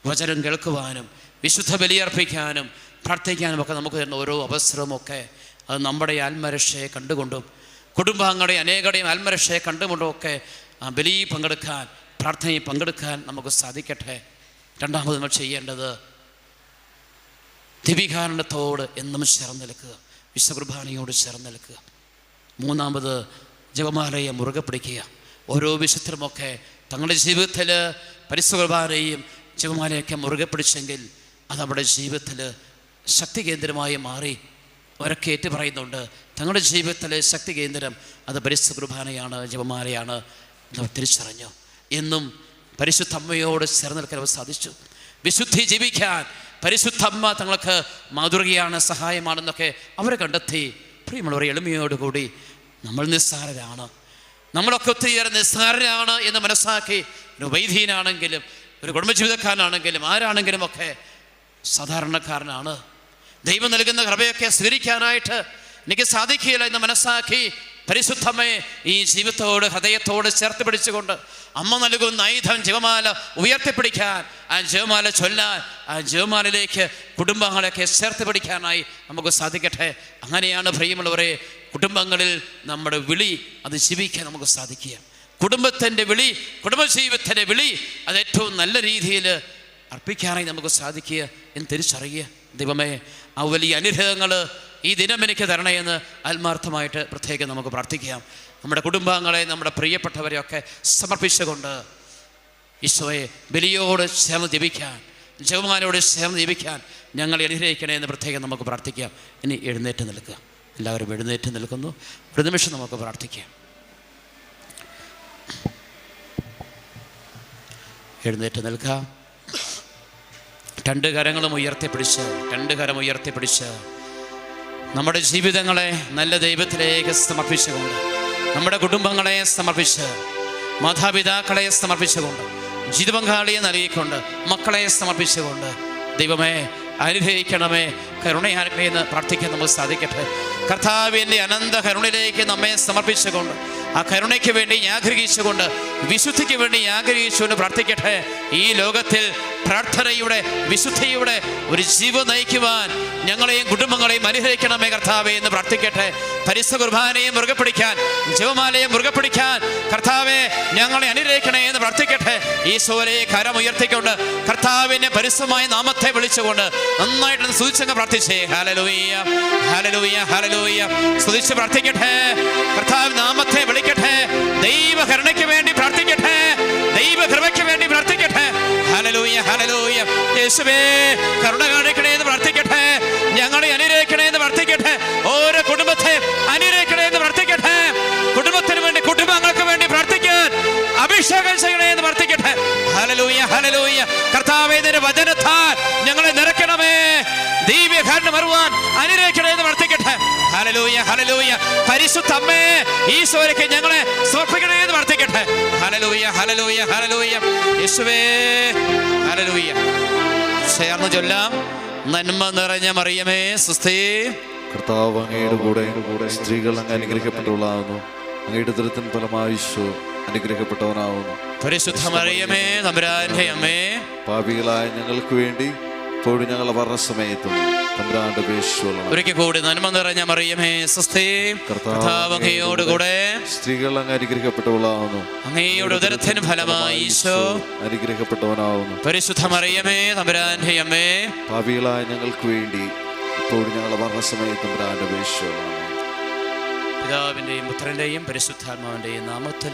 വചനം കേൾക്കുവാനും വിശുദ്ധ ബലിയർപ്പിക്കാനും പ്രാർത്ഥിക്കാനും ഒക്കെ നമുക്ക് തരുന്ന ഓരോ അവസരവുമൊക്കെ അത് നമ്മുടെ ആത്മരക്ഷയെ കണ്ടുകൊണ്ടും കുടുംബാംഗങ്ങളുടെയും അനേകരുടെയും ആത്മരക്ഷയെ കണ്ടുകൊണ്ടുമൊക്കെ ആ ബലിയിൽ പങ്കെടുക്കാൻ, പ്രാർത്ഥനയിൽ പങ്കെടുക്കാൻ നമുക്ക് സാധിക്കട്ടെ. രണ്ടാമത് നമ്മൾ ചെയ്യേണ്ടത് ദിവികാരണത്തോട് എന്നും ചേർന്ന് നിൽക്കുക, വിശ്വകുർബാനയോട് ചേർന്ന് നിൽക്കുക. മൂന്നാമത് ജപമാലയെ മുറുകെ പിടിക്കുക. ഓരോ വിശുദ്ധരുമൊക്കെ തങ്ങളുടെ ജീവിതത്തിൽ പരിശുദ്ധ കുർബാനയും ജപമാലയൊക്കെ മുറുകെ പിടിച്ചെങ്കിൽ അത് നമ്മുടെ ജീവിതത്തിൽ ശക്തി കേന്ദ്രമായി മാറി. അവരൊക്കെ ഏറ്റു പറയുന്നുണ്ട്, തങ്ങളുടെ ജീവിതത്തിലെ ശക്തി കേന്ദ്രം അത് പരിശുദ്ധ കുർബാനയാണ്, ജപമാലയാണ് എന്ന് തിരിച്ചറിഞ്ഞു. എന്നും പരിശുദ്ധ അമ്മയോട് ചേർന്ന് നിൽക്കാൻ സാധിച്ചു. വിശുദ്ധി ജീവിക്കാൻ പരിശുദ്ധ അമ്മ തങ്ങൾക്ക് മാതൃകയാണ്, സഹായമാണെന്നൊക്കെ അവർ കണ്ടെത്തി. പ്രിയമുള്ളവർ, എളിമയോടുകൂടി നമ്മൾ നിസ്സാരരാണ്, നമ്മളൊക്കെ ഒത്തിരിയേറെ നിസ്സാരരാണ് എന്ന് മനസ്സാക്കി ഒരു വൈദികനാണെങ്കിലും ഒരു കുടുംബജീവിതക്കാരനാണെങ്കിലും ആരാണെങ്കിലും ഒക്കെ സാധാരണക്കാരനാണ്. ദൈവം നൽകുന്ന കൃപയൊക്കെ സ്വീകരിക്കാനായിട്ട് എനിക്ക് സാധിക്കുകയില്ല എന്ന് മനസ്സാക്കി പരിശുദ്ധമ്മേ, ഈ ജീവിതത്തോട് ഹൃദയത്തോട് ചേർത്ത് പിടിച്ചുകൊണ്ട് അമ്മ നൽകുന്ന ആയുധം ജപമാല ഉയർത്തിപ്പിടിക്കാൻ, ആ ജപമാല ചൊല്ലാൻ, ആ ജപമാലയിലേക്ക് കുടുംബങ്ങളൊക്കെ ചേർത്ത് പിടിക്കാനായി നമുക്ക് സാധിക്കട്ടെ. അങ്ങനെയാണ് പ്രിയമുള്ളവരെ കുടുംബങ്ങളിൽ നമ്മുടെ വിളി അത് ജീവിക്കാൻ നമുക്ക് സാധിക്കുക. കുടുംബത്തിൻ്റെ വിളി, കുടുംബജീവിതത്തിൻ്റെ വിളി അത് ഏറ്റവും നല്ല രീതിയിൽ അർപ്പിക്കാനായി നമുക്ക് സാധിക്കുക എന്ന് തിരിച്ചറിയുക. ദൈവമേ, ആ വലിയ അനുഗ്രഹങ്ങൾ ഈ ദിനം എനിക്ക് തരണേ എന്ന് ആത്മാർത്ഥമായിട്ട് പ്രത്യേകം നമുക്ക് പ്രാർത്ഥിക്കാം. നമ്മുടെ കുടുംബാംഗങ്ങളെ, നമ്മുടെ പ്രിയപ്പെട്ടവരെയൊക്കെ സമർപ്പിച്ചുകൊണ്ട് ഈശോയെ ബലിയോട് ചേർന്ന് ജപിക്കാൻ, ജപമാലയോട് ചേർന്ന് ജപിക്കാൻ ഞങ്ങളെ അനുഗ്രഹിക്കണേ എന്ന് പ്രത്യേകം നമുക്ക് പ്രാർത്ഥിക്കാം. ഇനി എഴുന്നേറ്റ് നിൽക്കുക. എല്ലാവരും എഴുന്നേറ്റ് നിൽക്കുന്നു. ഒരു നിമിഷം നമുക്ക് പ്രാർത്ഥിക്കാം. എഴുന്നേറ്റ് നിൽക്കാം. രണ്ട് കരങ്ങളും ഉയർത്തിപ്പിടിച്ച്, രണ്ട് കരം ഉയർത്തിപ്പിടിച്ച് നമ്മുടെ ജീവിതങ്ങളെ നല്ല ദൈവത്തിലേക്ക് സമർപ്പിച്ചുകൊണ്ട്, നമ്മുടെ കുടുംബങ്ങളെ സമർപ്പിച്ച്, മാതാപിതാക്കളെ സമർപ്പിച്ചുകൊണ്ട്, ജീവിത പങ്കാളിയെ നൽകിക്കൊണ്ട്, മക്കളെ സമർപ്പിച്ചുകൊണ്ട് ദൈവമേ അനുഗ്രഹിക്കണമേ, കരുണയാകണമേ എന്ന് പ്രാർത്ഥിക്കാൻ നമുക്ക് സാധിക്കട്ടെ. കർത്താവിൻ്റെ അനന്ത കരുണയിലേക്ക് നമ്മെ സമർപ്പിച്ചുകൊണ്ട്, ആ കരുണയ്ക്ക് വേണ്ടി ആഗ്രഹിച്ചുകൊണ്ട്, വിശുദ്ധിക്ക് വേണ്ടി ആഗ്രഹിച്ചുകൊണ്ട് പ്രാർത്ഥിക്കട്ടെ. ഈ ലോകത്തിൽ പ്രാർത്ഥനയുടെ, വിശുദ്ധിയുടെ ഒരു ജീവൻ നയിക്കുവാൻ ഞങ്ങളെയും കുടുംബങ്ങളെയും അനുഗ്രഹിക്കണമേ കർത്താവേ എന്ന് പ്രാർത്ഥിക്കട്ടെ. പരിശുദ്ധ കുർബാനയും മുറുകെ പിടിക്കാൻ, ജപമാലയും മുറുകെ പിടിക്കാൻ കർത്താവെ ഞങ്ങളെ അനുഗ്രഹിക്കണേ എന്ന് പ്രാർത്ഥിക്കട്ടെ. ഈശോയെ കരം ഉയർത്തിക്കൊണ്ട് കർത്താവിൻ്റെ പരിശുദ്ധമായ നാമത്തെ വിളിച്ചുകൊണ്ട് നന്നായിട്ട് സ്തുതിച്ചങ്ങ് പ്രാർത്ഥിച്ചേ. Hallelujah, hallelujah, hallelujah. സ്തുതിച്ച് പ്രാർത്ഥിക്കട്ടെ. കർത്താവ് നാമത്തെ വിളിക്കട്ടെ. ദൈവകരുണയ്ക്ക് വേണ്ടി പ്രാർത്ഥിക്കട്ടെ. ദൈവകൃപയ്ക്ക് വേണ്ടി പ്രാർത്ഥിക്കട്ടെ. Hallelujah, hallelujah. യേശുവേ കരുണ കാണിക്കണേ എന്ന് പ്രാർത്ഥിക്കട്ടെ. ഞങ്ങളെ അനുഗ്രഹിക്കണേ എന്ന് പ്രാർത്ഥിക്കട്ടെ. ഓരോ കുടുംബത്തെ അനുഗ്രഹിക്കണേ എന്ന് പ്രാർത്ഥിക്കട്ടെ. കുടുംബത്തിന് വേണ്ടി, കുടുംബങ്ങൾക്ക് വേണ്ടി പ്രാർത്ഥിക്കാൻ അഭിഷേകം ചെയ്യണേ എന്ന് പ്രാർത്ഥിക്കട്ടെ. Hallelujah, hallelujah. കർത്താവേ നിന്റെ വചനത്താൽ ഞങ്ങളെ നിറയ്ക്കണമേ. ദിവ്യകാരുണ്യം അറിവാൻ അനുഗ്രഹിക്കണേ എന്ന് പ്രാർത്ഥിക്കട്ടെ. Hallelujah, hallelujah. പരിശുദ്ധ അമ്മേ, ഈശോയ്ക്ക് ഞങ്ങളെ സമർപ്പിക്കണേ എന്ന് പ്രാർത്ഥിക്കട്ടെ. Hallelujah, hallelujah, hallelujah. യേശുവേ ഹല്ലേലൂയ. ചേർന്ന് ചൊല്ലാം. നന്മ നിറഞ്ഞ മറിയമേ സ്വസ്തി, കർത്താവ് അങ്ങയുടെ കൂടെ സ്ത്രീകൾ അങ്ങ് അനുഗ്രഹിക്കപ്പെട്ടവളാകുന്നു. അങ്ങയുടെ ഉദരത്തിൻ ഫലമായി ഈശോ അനുഗ്രഹിക്കപ്പെട്ടവനാകുന്നു. പരിശുദ്ധ മറിയമേ തമ്പുരാന്റെ അമ്മേ, പാപികളായ ഞങ്ങൾക്ക് വേണ്ടി ഇപ്പോഴും ഞങ്ങളുടെ മരണസമയത്തും തമ്പുരാന്റെ അപേക്ഷിച്ചുകൊള്ളണം. ഒരിക്കൽ കൂടി നന്മ നിറഞ്ഞ മറിയമേ സ്വസ്തി, കർത്താവ് അങ്ങയോടുകൂടെ സ്ത്രീകൾ അങ്ങ് അനുഗ്രഹിക്കപ്പെട്ടവളാകുന്നു. അങ്ങയുടെ ഉദരത്തിൻ ഫലമായി ഈശോ അനുഗ്രഹിക്കപ്പെട്ടവനാകുന്നു. പരിശുദ്ധ മറിയമേ തമ്പുരാന്റെ അമ്മേ, പാപികളായ ഞങ്ങൾക്ക് വേണ്ടി ഇപ്പോഴും ഞങ്ങളുടെ മരണസമയത്തും തമ്പുരാന്റെ അപേക്ഷിച്ചുകൊള്ളണം. പിതാവിന്റെയും പുത്രന്റെയും പരിശുദ്ധാത്മാവിന്റെയും നാമത്തിൽ